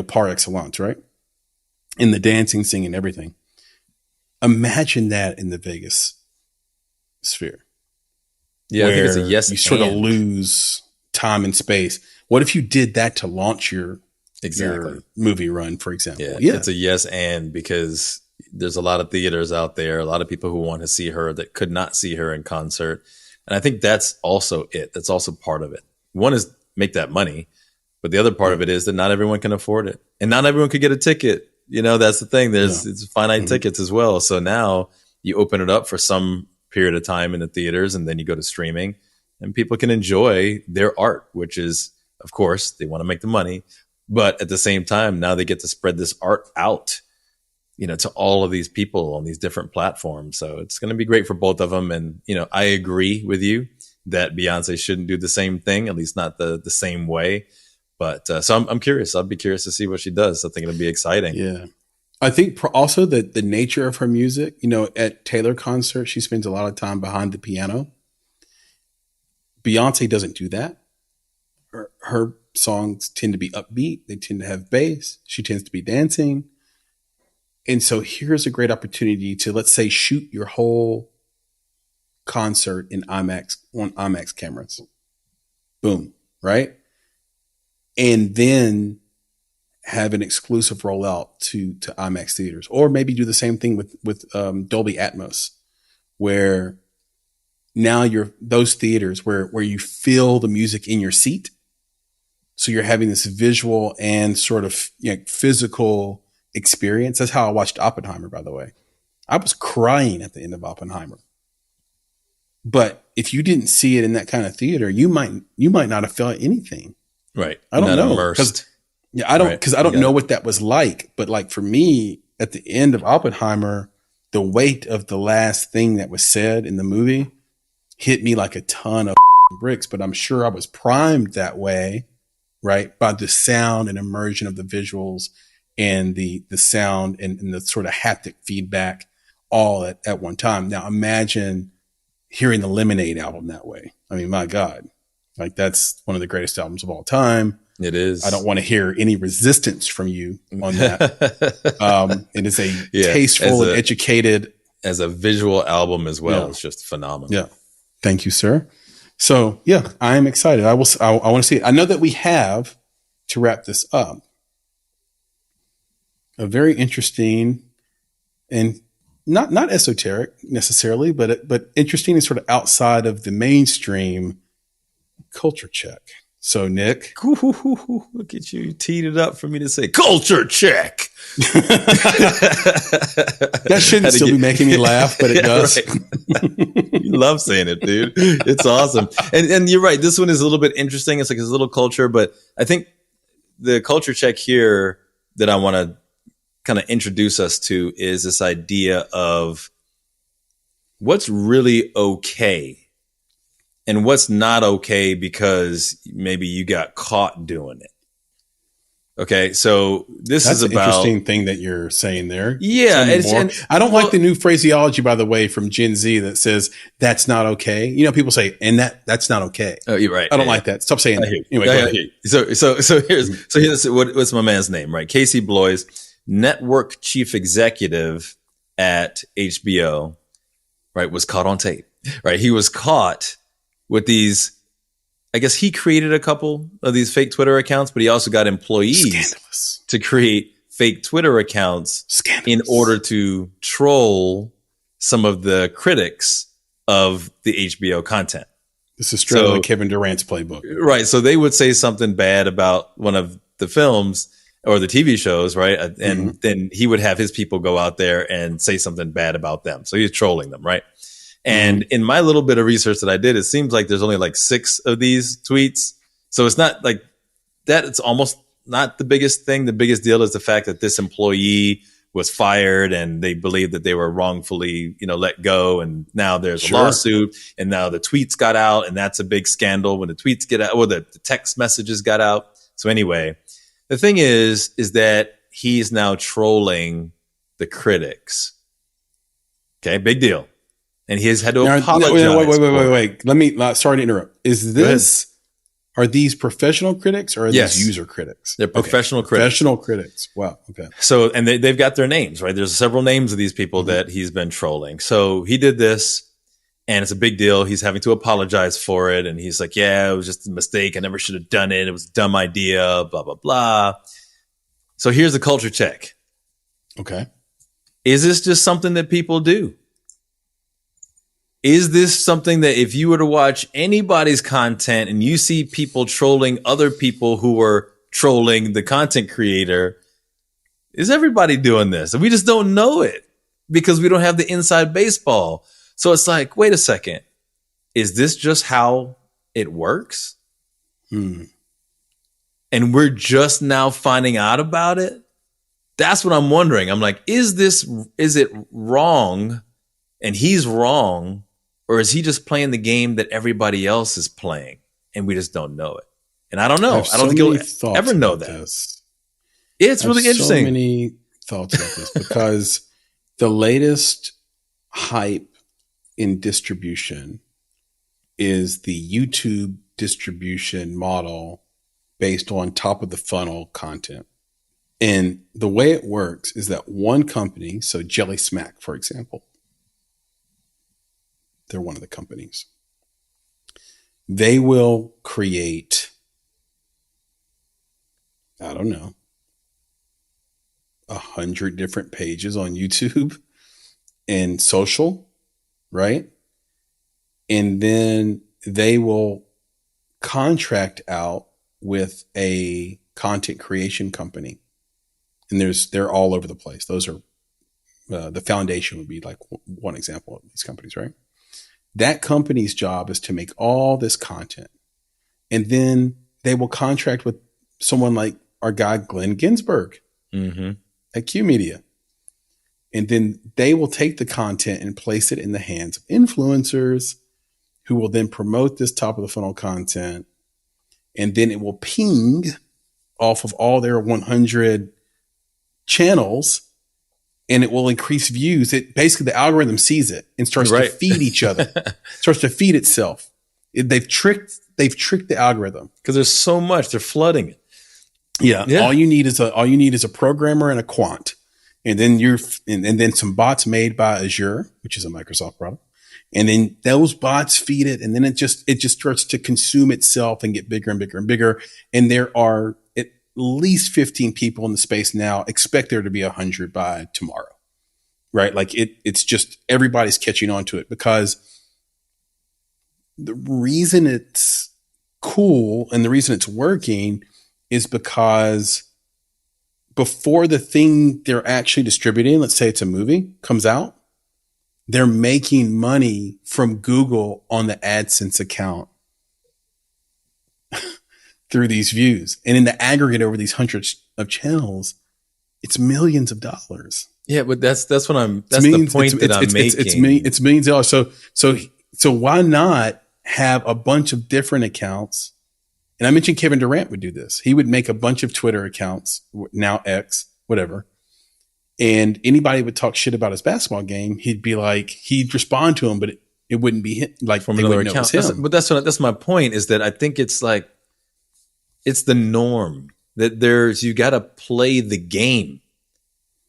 [SPEAKER 4] par excellence, right? In the dancing, singing, everything. Imagine that in the Vegas Sphere.
[SPEAKER 3] Yeah, I think it's a yes.
[SPEAKER 4] You sort of lose time and space. What if you did that to launch your movie run, for example?
[SPEAKER 3] Yeah, it's a yes and, because there's a lot of theaters out there, a lot of people who want to see her that could not see her in concert. And I think that's also it. That's also part of it. One is make that money, but the other part of it is that not everyone can afford it, and not everyone could get a ticket. That's the thing. It's finite tickets as well. So now you open it up for some period of time in the theaters, and then you go to streaming, and people can enjoy their art, which is, of course, they want to make the money, but at the same time, now they get to spread this art out, to all of these people on these different platforms. So it's going to be great for both of them. And, I agree with you that Beyonce shouldn't do the same thing, at least not the same way. But so I'm curious. I'll be curious to see what she does. I think it'll be exciting.
[SPEAKER 4] Yeah. I think also that the nature of her music, at Taylor concerts, she spends a lot of time behind the piano. Beyonce doesn't do that. Her songs tend to be upbeat. They tend to have bass. She tends to be dancing. And so here's a great opportunity to, let's say, shoot your whole concert in IMAX cameras. Boom. Right. And then have an exclusive rollout to IMAX theaters, or maybe do the same thing with Dolby Atmos, where now those theaters where you feel the music in your seat. So you're having this visual and sort of physical experience. That's how I watched Oppenheimer, by the way. I was crying at the end of Oppenheimer. But if you didn't see it in that kind of theater, you might not have felt anything.
[SPEAKER 3] Right.
[SPEAKER 4] I don't know.
[SPEAKER 3] Immersed.
[SPEAKER 4] I don't know what that was like. But like for me, at the end of Oppenheimer, the weight of the last thing that was said in the movie hit me like a ton of bricks. But I'm sure I was primed that way, right, by the sound and immersion of the visuals and the sound and the sort of haptic feedback all at one time. Now imagine hearing the Lemonade album that way. I mean, my God, like that's one of the greatest albums of all time.
[SPEAKER 3] It is.
[SPEAKER 4] I don't want to hear any resistance from you on that. It is a tasteful and educated.
[SPEAKER 3] As a visual album as well. It's just phenomenal.
[SPEAKER 4] Yeah. Thank you, sir. So yeah, I am excited. I want to see it. I know that we have, to wrap this up, a very interesting and not esoteric necessarily, but interesting and sort of outside of the mainstream culture check. So, Nick,
[SPEAKER 3] Ooh, look at you, teed it up for me to say culture check.
[SPEAKER 4] that shouldn't still be making me laugh, but it does.
[SPEAKER 3] Right. You love saying it, dude. It's awesome. And you're right. This one is a little bit interesting. It's like a little culture, but I think the culture check here that I want to kind of introduce us to is this idea of what's really okay and what's not okay because maybe you got caught doing it. Okay, so this
[SPEAKER 4] That's
[SPEAKER 3] is about
[SPEAKER 4] an interesting thing that you're saying there.
[SPEAKER 3] Yeah,
[SPEAKER 4] I don't like the new phraseology, by the way, from Gen Z that says that's not okay. You know, people say, and that's not okay.
[SPEAKER 3] Oh, you're right.
[SPEAKER 4] I don't like that. Stop saying that. Anyway, go ahead.
[SPEAKER 3] So here's what's my man's name, right? Casey Bloys, network chief executive at HBO, right, was caught on tape. Right, he was caught with these. I guess he created a couple of these fake Twitter accounts, but he also got employees to create fake Twitter accounts in order to troll some of the critics of the HBO content.
[SPEAKER 4] This is straight out of Kevin Durant's playbook.
[SPEAKER 3] Right. So they would say something bad about one of the films or the TV shows, right? And then he would have his people go out there and say something bad about them. So he's trolling them, right? And in my little bit of research that I did, it seems like there's only like 6 of these tweets. So it's not like that. It's almost not the biggest thing. The biggest deal is the fact that this employee was fired and they believe that they were wrongfully, let go. And now there's a lawsuit and now the tweets got out and that's a big scandal when the tweets get out or the text messages got out. So anyway, the thing is that he's now trolling the critics. Okay. Big deal. And he has had to apologize.
[SPEAKER 4] Wait. Sorry to interrupt. Are these professional critics or are these user critics?
[SPEAKER 3] They're professional critics.
[SPEAKER 4] Professional critics. Wow. Okay.
[SPEAKER 3] So, and they've got their names, right? There's several names of these people that he's been trolling. So he did this and it's a big deal. He's having to apologize for it. And he's like, yeah, it was just a mistake. I never should have done it. It was a dumb idea, blah, blah, blah. So here's the culture check.
[SPEAKER 4] Okay.
[SPEAKER 3] Is this just something that people do? Is this something that if you were to watch anybody's content and you see people trolling other people who are trolling the content creator, is everybody doing this? And we just don't know it because we don't have the inside baseball. So it's like, wait a second. Is this just how it works? And we're just now finding out about it? That's what I'm wondering. I'm like, is it wrong and he's wrong? Or is he just playing the game that everybody else is playing and we just don't know it? And I don't know. I don't think you'll ever know that. It's really interesting.
[SPEAKER 4] So many thoughts about this because the latest hype in distribution is the YouTube distribution model based on top of the funnel content. And the way it works is that one company, so Jelly Smack, for example, they're one of the companies. They will create, 100 different pages on YouTube and social, right? And then they will contract out with a content creation company. And they're all over the place. Those are, the foundation would be like one example of these companies, right? That company's job is to make all this content. And then they will contract with someone like our guy, Glenn Ginsburg at Q Media. And then they will take the content and place it in the hands of influencers who will then promote this top of the funnel content. And then it will ping off of all their 100 channels and it will increase views. It basically, the algorithm sees it and starts to feed each other, starts to feed itself. They've tricked the algorithm
[SPEAKER 3] because there's so much. They're flooding it.
[SPEAKER 4] Yeah. All you need is a programmer and a quant, and then and then some bots made by Azure, which is a Microsoft product. And then those bots feed it, and then it just starts to consume itself and get bigger and bigger and bigger. And there are at least 15 people in the space now. Expect there to be 100 by tomorrow, right? Like it's just everybody's catching on to it because the reason it's cool and the reason it's working is because before the thing they're actually distributing, let's say it's a movie, comes out, they're making money from Google on the AdSense account through these views. And in the aggregate over these hundreds of channels, it's millions of dollars.
[SPEAKER 3] Yeah, but that's the point that I'm making.
[SPEAKER 4] It's millions of dollars. So why not have a bunch of different accounts? And I mentioned Kevin Durant would do this. He would make a bunch of Twitter accounts, now X, whatever. And anybody would talk shit about his basketball game. He'd be like, he'd respond to him, but it wouldn't be him, like
[SPEAKER 3] from another account. But that's my point, is that I think it's like, it's the norm that you got to play the game.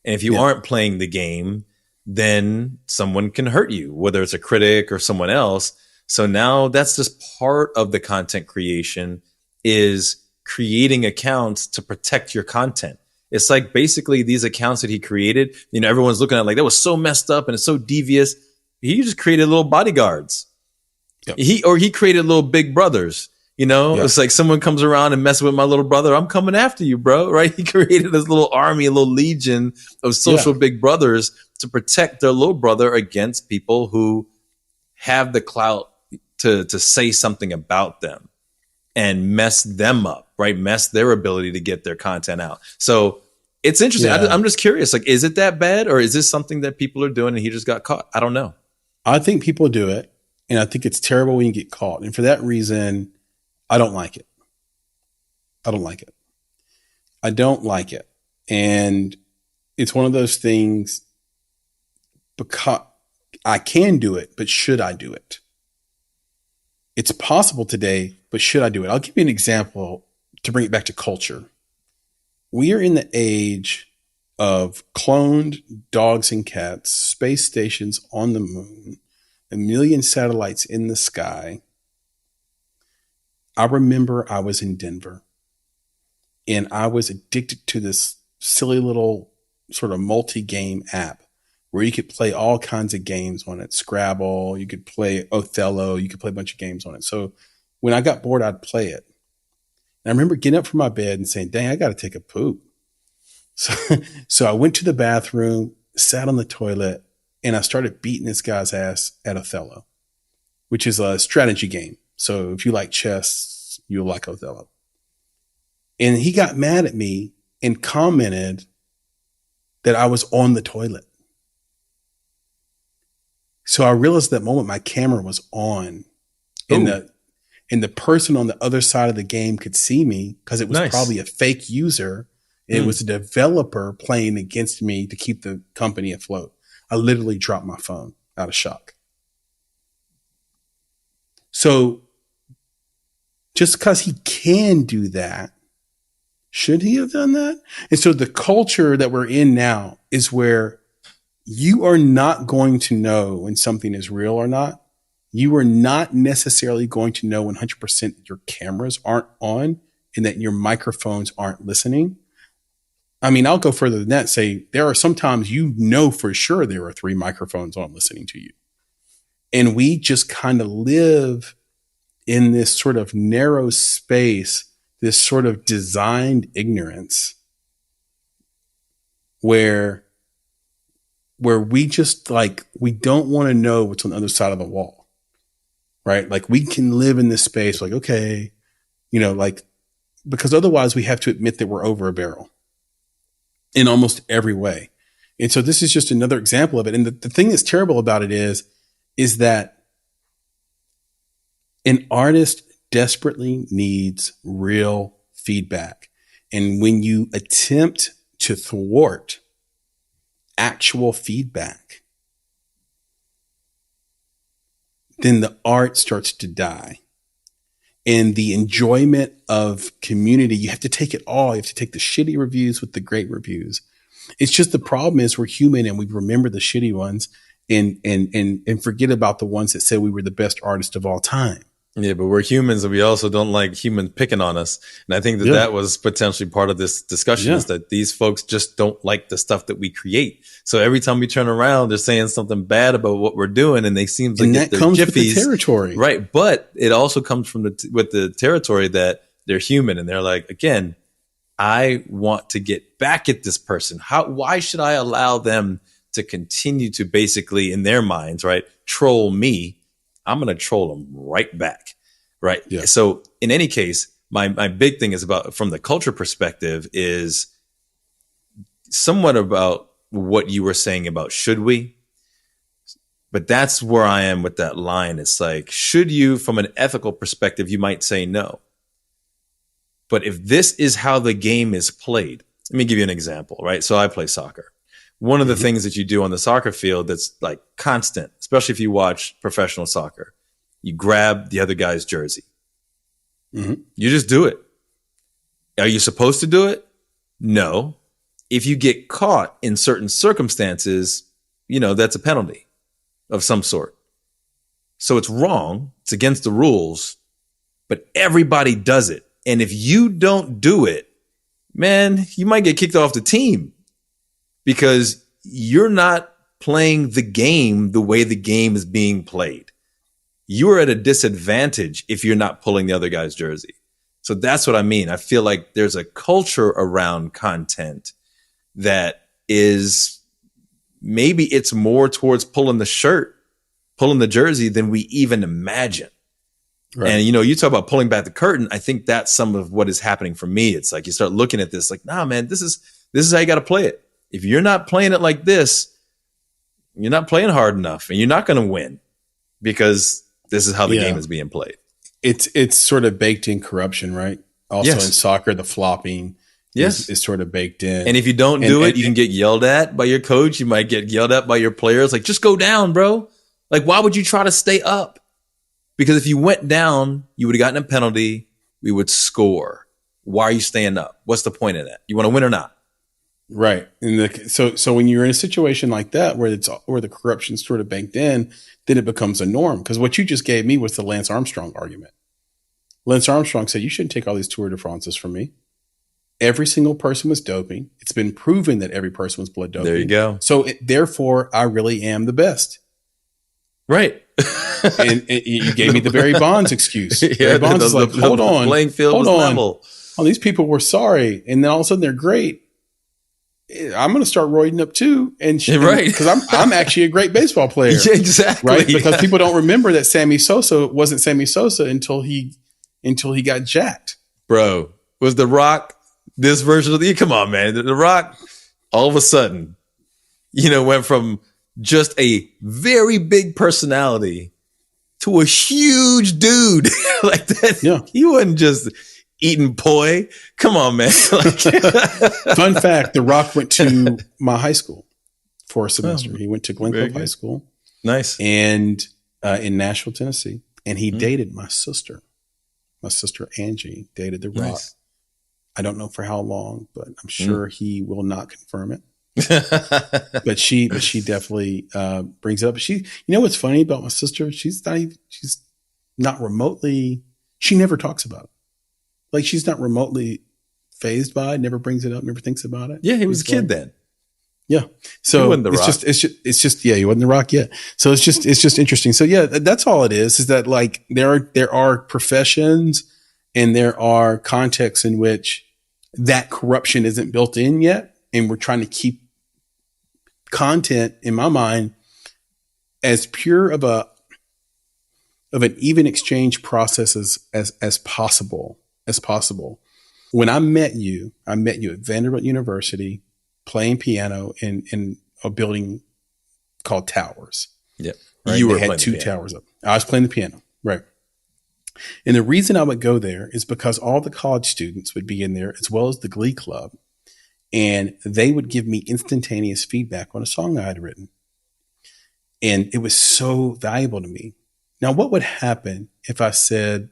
[SPEAKER 3] And if you aren't playing the game, then someone can hurt you, whether it's a critic or someone else. So now that's just part of the content creation, is creating accounts to protect your content. It's like basically these accounts that he created, everyone's looking at like, that was so messed up and it's so devious. He just created little bodyguards. Yep. He created little big brothers. It's like someone comes around and messes with my little brother. I'm coming after you, bro. Right? He created this little army, a little legion of social big brothers to protect their little brother against people who have the clout to say something about them and mess them up, right? Mess their ability to get their content out. So it's interesting. Yeah. I'm just curious, like, is it that bad, or is this something that people are doing and he just got caught? I don't know.
[SPEAKER 4] I think people do it, and I think it's terrible when you get caught. And for that reason, I don't like it. I don't like it. And it's one of those things, because I can do it, but should I do it? It's possible today, but should I do it? I'll give you an example to bring it back to culture. We are in the age of cloned dogs and cats, space stations on the moon, 1 million satellites in the sky. I remember I was in Denver and I was addicted to this silly little sort of multi-game app where you could play all kinds of games on it. Scrabble, you could play Othello, you could play a bunch of games on it. So when I got bored, I'd play it. And I remember getting up from my bed and saying, dang, I got to take a poop. So I went to the bathroom, sat on the toilet, and I started beating this guy's ass at Othello, which is a strategy game. So if you like chess, you'll like Othello. And he got mad at me and commented that I was on the toilet. So I realized at that moment my camera was on, and the person on the other side of the game could see me because it was probably a fake user. And it was a developer playing against me to keep the company afloat. I literally dropped my phone out of shock. So just because he can do that, should he have done that? And so the culture that we're in now is where you are not going to know when something is real or not. You are not necessarily going to know 100% that your cameras aren't on and that your microphones aren't listening. I mean, I'll go further than that. Say there are sometimes for sure there are 3 microphones on listening to you. And we just kind of live in this sort of narrow space, this sort of designed ignorance where we just we don't want to know what's on the other side of the wall, right? Like we can live in this space like, okay, because otherwise we have to admit that we're over a barrel in almost every way. And so this is just another example of it. And the thing that's terrible about it is that an artist desperately needs real feedback. And when you attempt to thwart actual feedback, then the art starts to die. And the enjoyment of community, you have to take it all. You have to take the shitty reviews with the great reviews. It's just the problem is we're human and we remember the shitty ones and forget about the ones that said we were the best artist of all time.
[SPEAKER 3] Yeah, but we're humans and we also don't like humans picking on us. And I think that that was potentially part of this discussion is that these folks just don't like the stuff that we create. So every time we turn around, they're saying something bad about what we're doing and they seem like
[SPEAKER 4] that
[SPEAKER 3] they're
[SPEAKER 4] comes
[SPEAKER 3] jiffies.
[SPEAKER 4] With the territory.
[SPEAKER 3] Right. But it also comes from with the territory that they're human and they're like, again, I want to get back at this person. Why should I allow them to continue to basically in their minds, right, troll me? I'm going to troll them right back. Right. Yeah. So in any case, my big thing is about from the culture perspective is somewhat about what you were saying about should we? But that's where I am with that line. It's like, should you, from an ethical perspective, you might say no. But if this is how the game is played, let me give you an example, right? So I play soccer. One of the things that you do on the soccer field that's like constant, especially if you watch professional soccer, you grab the other guy's jersey. You just do it. Are you supposed to do it? No. If you get caught in certain circumstances, that's a penalty of some sort. So it's wrong. It's against the rules, but everybody does it. And if you don't do it, man, you might get kicked off the team because you're not playing the game the way the game is being played. You're at a disadvantage if you're not pulling the other guy's jersey. So that's what I mean. I feel like there's a culture around content that is maybe it's more towards pulling the jersey than we even imagine. Right. And, you talk about pulling back the curtain. I think that's some of what is happening for me. It's like you start looking at this like, nah, man, this is how you got to play it. If you're not playing it like this, you're not playing hard enough and you're not going to win because this is how the game is being played.
[SPEAKER 4] It's sort of baked in corruption, right? Also in soccer, the flopping is sort of baked in.
[SPEAKER 3] And if you don't do it, you can get yelled at by your coach. You might get yelled at by your players. Like, just go down, bro. Like, why would you try to stay up? Because if you went down, you would have gotten a penalty. We would score. Why are you staying up? What's the point of that? You want to win or not?
[SPEAKER 4] Right. And so when you're in a situation like that where the corruption's sort of baked in, then it becomes a norm. Because what you just gave me was the Lance Armstrong argument. Lance Armstrong said, you shouldn't take all these Tour de France's from me. Every single person was doping. It's been proven that every person was blood doping.
[SPEAKER 3] There you go.
[SPEAKER 4] So therefore, I really am the best.
[SPEAKER 3] Right.
[SPEAKER 4] and you gave me the Barry Bonds excuse. Barry Bonds is like, hold on.
[SPEAKER 3] Playing field was level.
[SPEAKER 4] Oh, these people were sorry. And then all of a sudden they're great. I'm going to start roiding up too.
[SPEAKER 3] Right.
[SPEAKER 4] Because I'm actually a great baseball player.
[SPEAKER 3] Yeah, exactly.
[SPEAKER 4] Right. Because people don't remember that Sammy Sosa wasn't Sammy Sosa until he got jacked.
[SPEAKER 3] Bro, was The Rock this version of come on, man. The Rock all of a sudden, went from just a very big personality to a huge dude like that. Yeah. He wasn't just eating poi. Come on, man.
[SPEAKER 4] Fun fact, The Rock went to my high school for a semester. He went to Glen Cove High School.
[SPEAKER 3] Nice.
[SPEAKER 4] And in Nashville, Tennessee. And he dated my sister. My sister Angie dated The Rock. Nice. I don't know for how long, but I'm sure he will not confirm it. but she definitely brings it up. What's funny about my sister? She's not remotely. She never talks about it. Like she's not remotely fazed by it. Never brings it up. Never thinks about it.
[SPEAKER 3] Yeah, he was a kid then.
[SPEAKER 4] Yeah. So
[SPEAKER 3] he wasn't The Rock.
[SPEAKER 4] It's just he wasn't The Rock yet. So it's just interesting. So yeah, that's all it is that like there are professions and there are contexts in which that corruption isn't built in yet. And we're trying to keep content, in my mind, as pure of an even exchange process as possible. When I met you at Vanderbilt University playing piano in a building called Towers.
[SPEAKER 3] Yep.
[SPEAKER 4] Right? You had two towers up. I was playing the piano. Right. And the reason I would go there is because all the college students would be in there as well as the Glee Club. And they would give me instantaneous feedback on a song I had written. And it was so valuable to me. Now, what would happen if I said,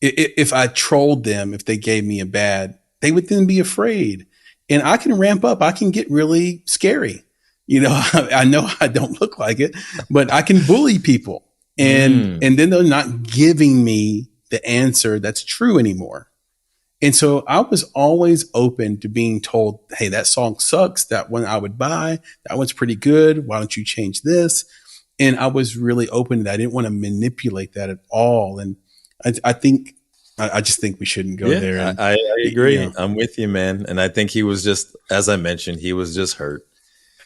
[SPEAKER 4] if I trolled them, if they gave me a bad, they would then be afraid. And I can ramp up. I can get really scary. I know I don't look like it, but I can bully people. And then they're not giving me the answer that's true anymore. And so I was always open to being told, hey, that song sucks. That one I would buy. That one's pretty good. Why don't you change this? And I was really open to that. I didn't want to manipulate that at all. And I just think we shouldn't go there. And,
[SPEAKER 3] I agree. You know, I'm with you, man. And I think he was just, as I mentioned, he was just hurt.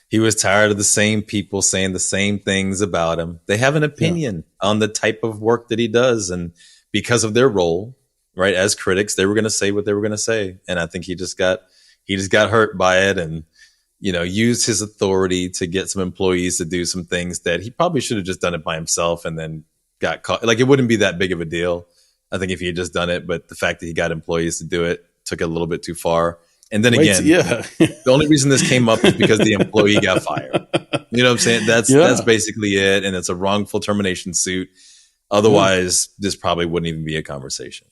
[SPEAKER 3] He was tired of the same people saying the same things about him. They have an opinion on the type of work that he does. And because of their role, right, as critics, they were going to say what they were going to say. And I think he just got hurt by it and, you know, used his authority to get some employees to do some things that he probably should have just done it by himself and then got caught. Like, it wouldn't be that big of a deal, I think, if he had just done it. But the fact that he got employees to do it took it a little bit too far. And then again, the only reason this came up is because the employee got fired. You know what I'm saying? That's basically it. And it's a wrongful termination suit. Otherwise, this probably wouldn't even be a conversation.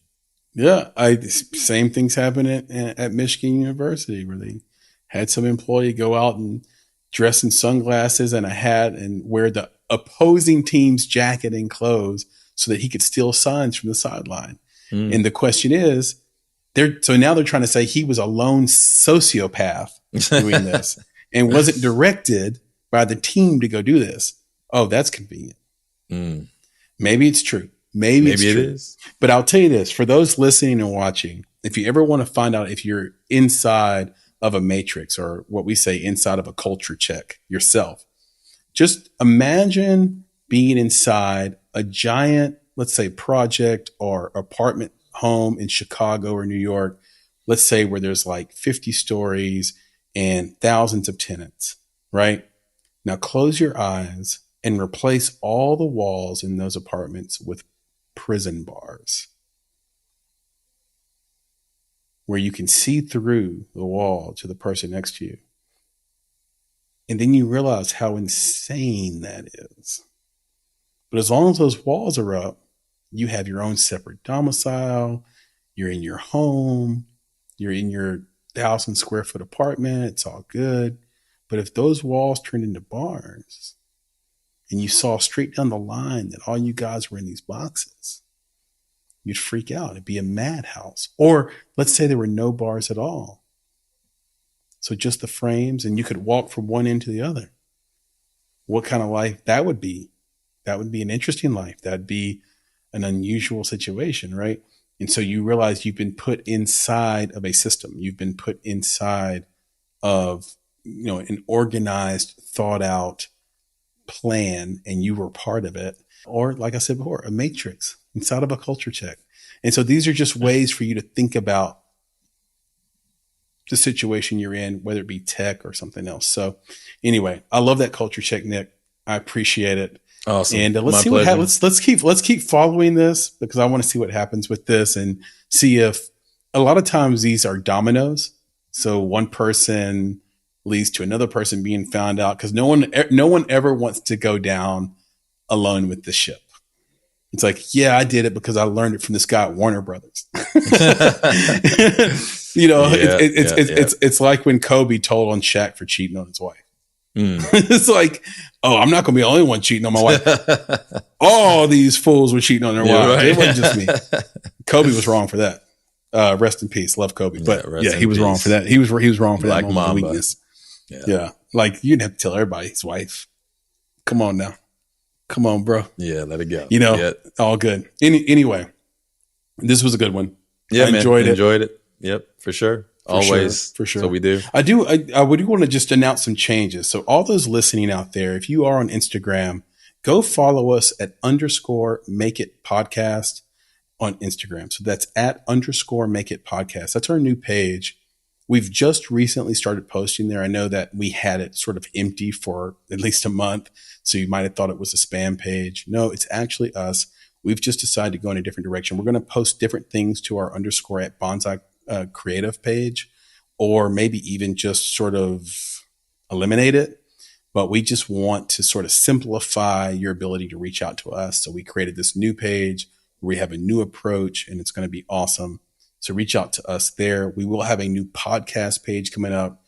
[SPEAKER 4] Yeah. Same things happen at Michigan University, where they had some employee go out and dress in sunglasses and a hat and wear the opposing team's jacket and clothes so that he could steal signs from the sideline. And the question is, so now they're trying to say he was a lone sociopath doing this and wasn't directed by the team to go do this. Oh, that's convenient. Maybe it's true. Maybe it's true. It is. But I'll tell you this, for those listening and watching, if you ever want to find out if you're inside of a matrix, or what we say inside of a culture check yourself, just imagine being inside a giant, let's say, project or apartment home in Chicago or New York, let's say, where there's like 50 stories and thousands of tenants, right? Now close your eyes and replace all the walls in those apartments with prison bars, where you can see through the wall to the person next to you. And then you realize how insane that is. But as long as those walls are up, you have your own separate domicile. You're in your home. You're in your 1,000 square foot apartment. It's all good. But if those walls turned into bars and you saw straight down the line that all you guys were in these boxes, you'd freak out. It'd be a madhouse. Or let's say there were no bars at all. So just the frames, and you could walk from one end to the other. What kind of life that would be? That would be an interesting life. That'd be an unusual situation, right? And so you realize you've been put inside of a system. You've been put inside of, you know, an organized, thought out plan, and you were part of it. Or, like I said before, a matrix inside of a culture check. And so these are just ways for you to think about the situation you're in, whether it be tech or something else. So anyway, I love that culture check, Nick. I appreciate it.
[SPEAKER 3] Awesome.
[SPEAKER 4] And let's see what happens. Let's keep following this, because I want to see what happens with this and see if a lot of times these are dominoes. So one person leads to another person being found out, because no one ever wants to go down alone with the ship. It's like, yeah, I did it because I learned it from this guy at Warner Brothers. You know, it's like when Kobe told on Shaq for cheating on his wife. It's like, oh, I'm not going to be the only one cheating on my wife. All these fools were cheating on their wives. Right. It wasn't just me. Kobe was wrong for that. Rest in peace. Love Kobe. But he was wrong for that. He was wrong for that moment of weakness. Yeah. Like, you didn't have to tell everybody his wife. Come on now. Come on, bro.
[SPEAKER 3] Yeah, let it go.
[SPEAKER 4] You know, all good. Anyway, this was a good one.
[SPEAKER 3] Yeah, I enjoyed it. Yep, for sure. Always.
[SPEAKER 4] For sure.
[SPEAKER 3] So we do.
[SPEAKER 4] I would want to just announce some changes. So all those listening out there, if you are on Instagram, go follow us at _make_it_podcast on Instagram. So that's at _make_it_podcast. That's our new page. We've just recently started posting there. I know that we had it sort of empty for at least a month, so you might have thought it was a spam page. No, it's actually us. We've just decided to go in a different direction. We're going to post different things to our _ at Bonsai creative page, or maybe even just sort of eliminate it. But we just want to sort of simplify your ability to reach out to us. So we created this new page where we have a new approach, and it's going to be awesome. So reach out to us there. We will have a new podcast page coming up.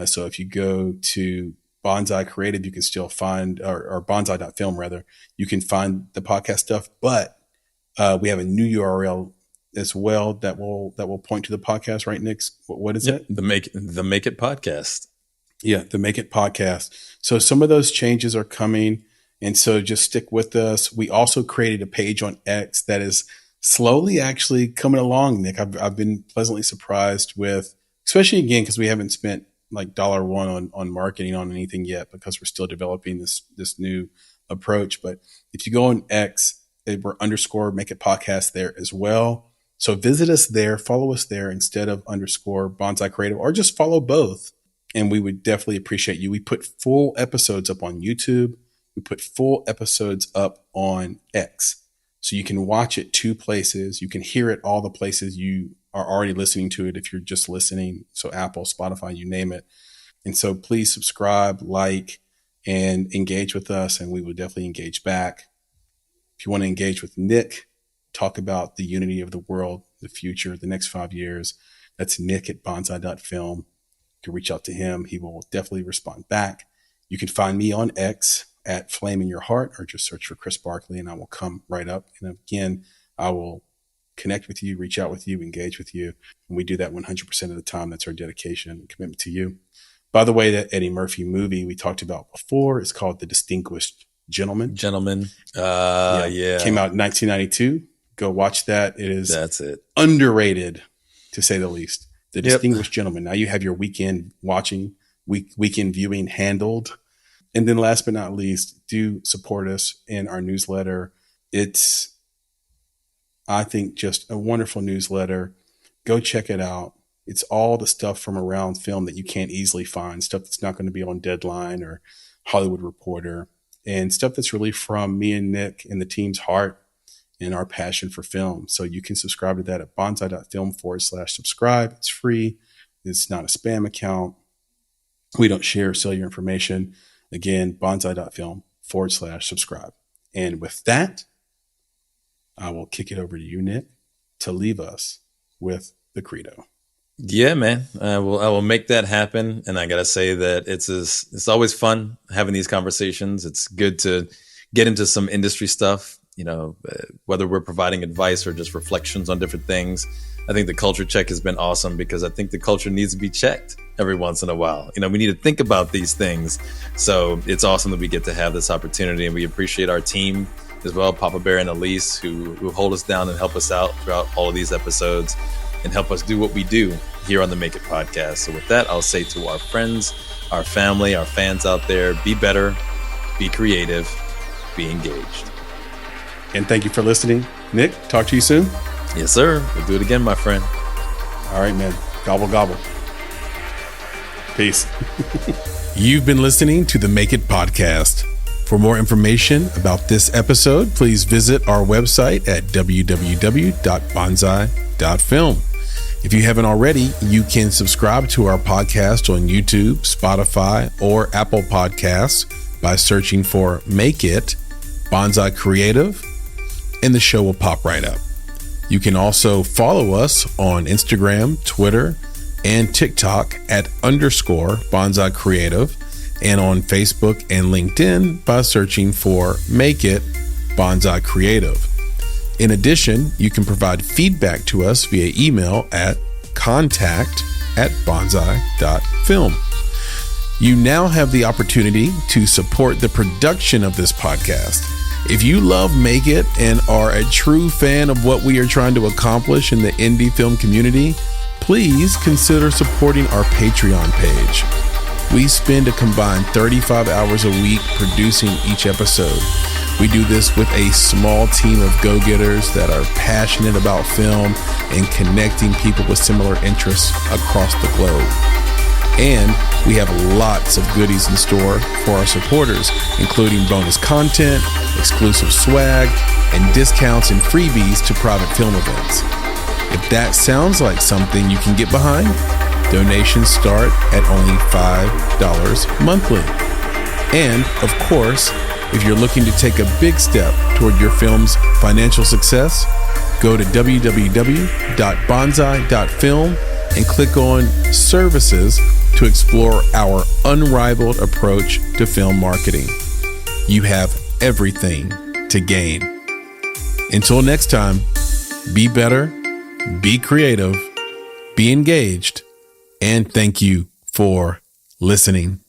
[SPEAKER 4] So if you go to Bonsai Creative, you can still find, or bonsai.film rather, you can find the podcast stuff, but we have a new URL as well that will point to the podcast, right, Nick? What is it?
[SPEAKER 3] The Make It Podcast.
[SPEAKER 4] Yeah, the Make It Podcast. So some of those changes are coming, and so just stick with us. We also created a page on X that is slowly actually coming along, Nick. I've been pleasantly surprised with, especially again, because we haven't spent like $1 on marketing on anything yet, because we're still developing this new approach. But if you go on X, we're _ Make It Podcast there as well. So visit us there, follow us there instead of _ Bonsai Creative, or just follow both. And we would definitely appreciate you. We put full episodes up on YouTube. We put full episodes up on X. So you can watch it 2 places. You can hear it all the places you are already listening to it if you're just listening. So Apple, Spotify, you name it. And so please subscribe, like, and engage with us. And we will definitely engage back. If you want to engage with Nick, talk about the unity of the world, the future, the next 5 years, that's Nick at bonsai.film. You can reach out to him. He will definitely respond back. You can find me on X at Flame in Your Heart, or just search for Chris Barkley and I will come right up. And again, I will connect with you, reach out with you, engage with you. And we do that 100% of the time. That's our dedication and commitment to you. By the way, that Eddie Murphy movie we talked about before is called The Distinguished Gentleman.
[SPEAKER 3] Yeah.
[SPEAKER 4] Came out in 1992. Go watch that.
[SPEAKER 3] That's it.
[SPEAKER 4] Underrated, to say the least. The Distinguished Gentleman. Now you have your weekend watching, weekend viewing handled. And then last but not least, do support us in our newsletter. It's, I think, just a wonderful newsletter. Go check it out. It's all the stuff from around film that you can't easily find, stuff that's not going to be on Deadline or Hollywood Reporter, and stuff that's really from me and Nick and the team's heart and our passion for film. So you can subscribe to that at bonsai.film/subscribe. It's free. It's not a spam account. We don't share or sell your information. Again, bonsai.film/subscribe. And with that, I will kick it over to you, Nick, to leave us with the credo.
[SPEAKER 3] Yeah, man. I will make that happen. And I got to say that it's always fun having these conversations. It's good to get into some industry stuff. Whether we're providing advice or just reflections on different things. I think the culture check has been awesome, because I think the culture needs to be checked every once in a while. We need to think about these things. So it's awesome that we get to have this opportunity, and we appreciate our team as well, Papa Bear and Elise, who hold us down and help us out throughout all of these episodes and help us do what we do here on the Make It Podcast. So with that, I'll say to our friends, our family, our fans out there, be better, be creative, be engaged.
[SPEAKER 4] And thank you for listening. Nick, talk to you soon.
[SPEAKER 3] Yes, sir. We'll do it again, my friend.
[SPEAKER 4] All right, man. Gobble, gobble. Peace.
[SPEAKER 2] You've been listening to the Make It Podcast. For more information about this episode, please visit our website at www.bonsai.film. If you haven't already, you can subscribe to our podcast on YouTube, Spotify, or Apple Podcasts by searching for Make It Bonsai Creative, and the show will pop right up. You can also follow us on Instagram, Twitter, and TikTok at _Bonsai Creative, and on Facebook and LinkedIn by searching for Make It Bonsai Creative. In addition, you can provide feedback to us via email at contact@bonsai.film. You now have the opportunity to support the production of this podcast. If you love Make It and are a true fan of what we are trying to accomplish in the indie film community, please consider supporting our Patreon page. We spend a combined 35 hours a week producing each episode. We do this with a small team of go-getters that are passionate about film and connecting people with similar interests across the globe. And we have lots of goodies in store for our supporters, including bonus content, exclusive swag, and discounts and freebies to private film events. If that sounds like something you can get behind, donations start at only $5 monthly. And, of course, if you're looking to take a big step toward your film's financial success, go to www.bonsai.film and click on Services to explore our unrivaled approach to film marketing. You have everything to gain. Until next time, be better, be creative, be engaged, and thank you for listening.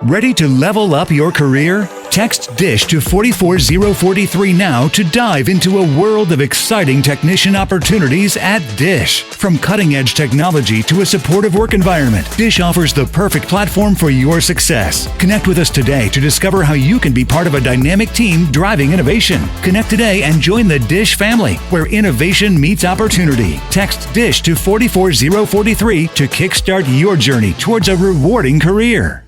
[SPEAKER 5] Ready to level up your career? Text DISH to 44043 now to dive into a world of exciting technician opportunities at DISH. From cutting-edge technology to a supportive work environment, DISH offers the perfect platform for your success. Connect with us today to discover how you can be part of a dynamic team driving innovation. Connect today and join the DISH family, where innovation meets opportunity. Text DISH to 44043 to kickstart your journey towards a rewarding career.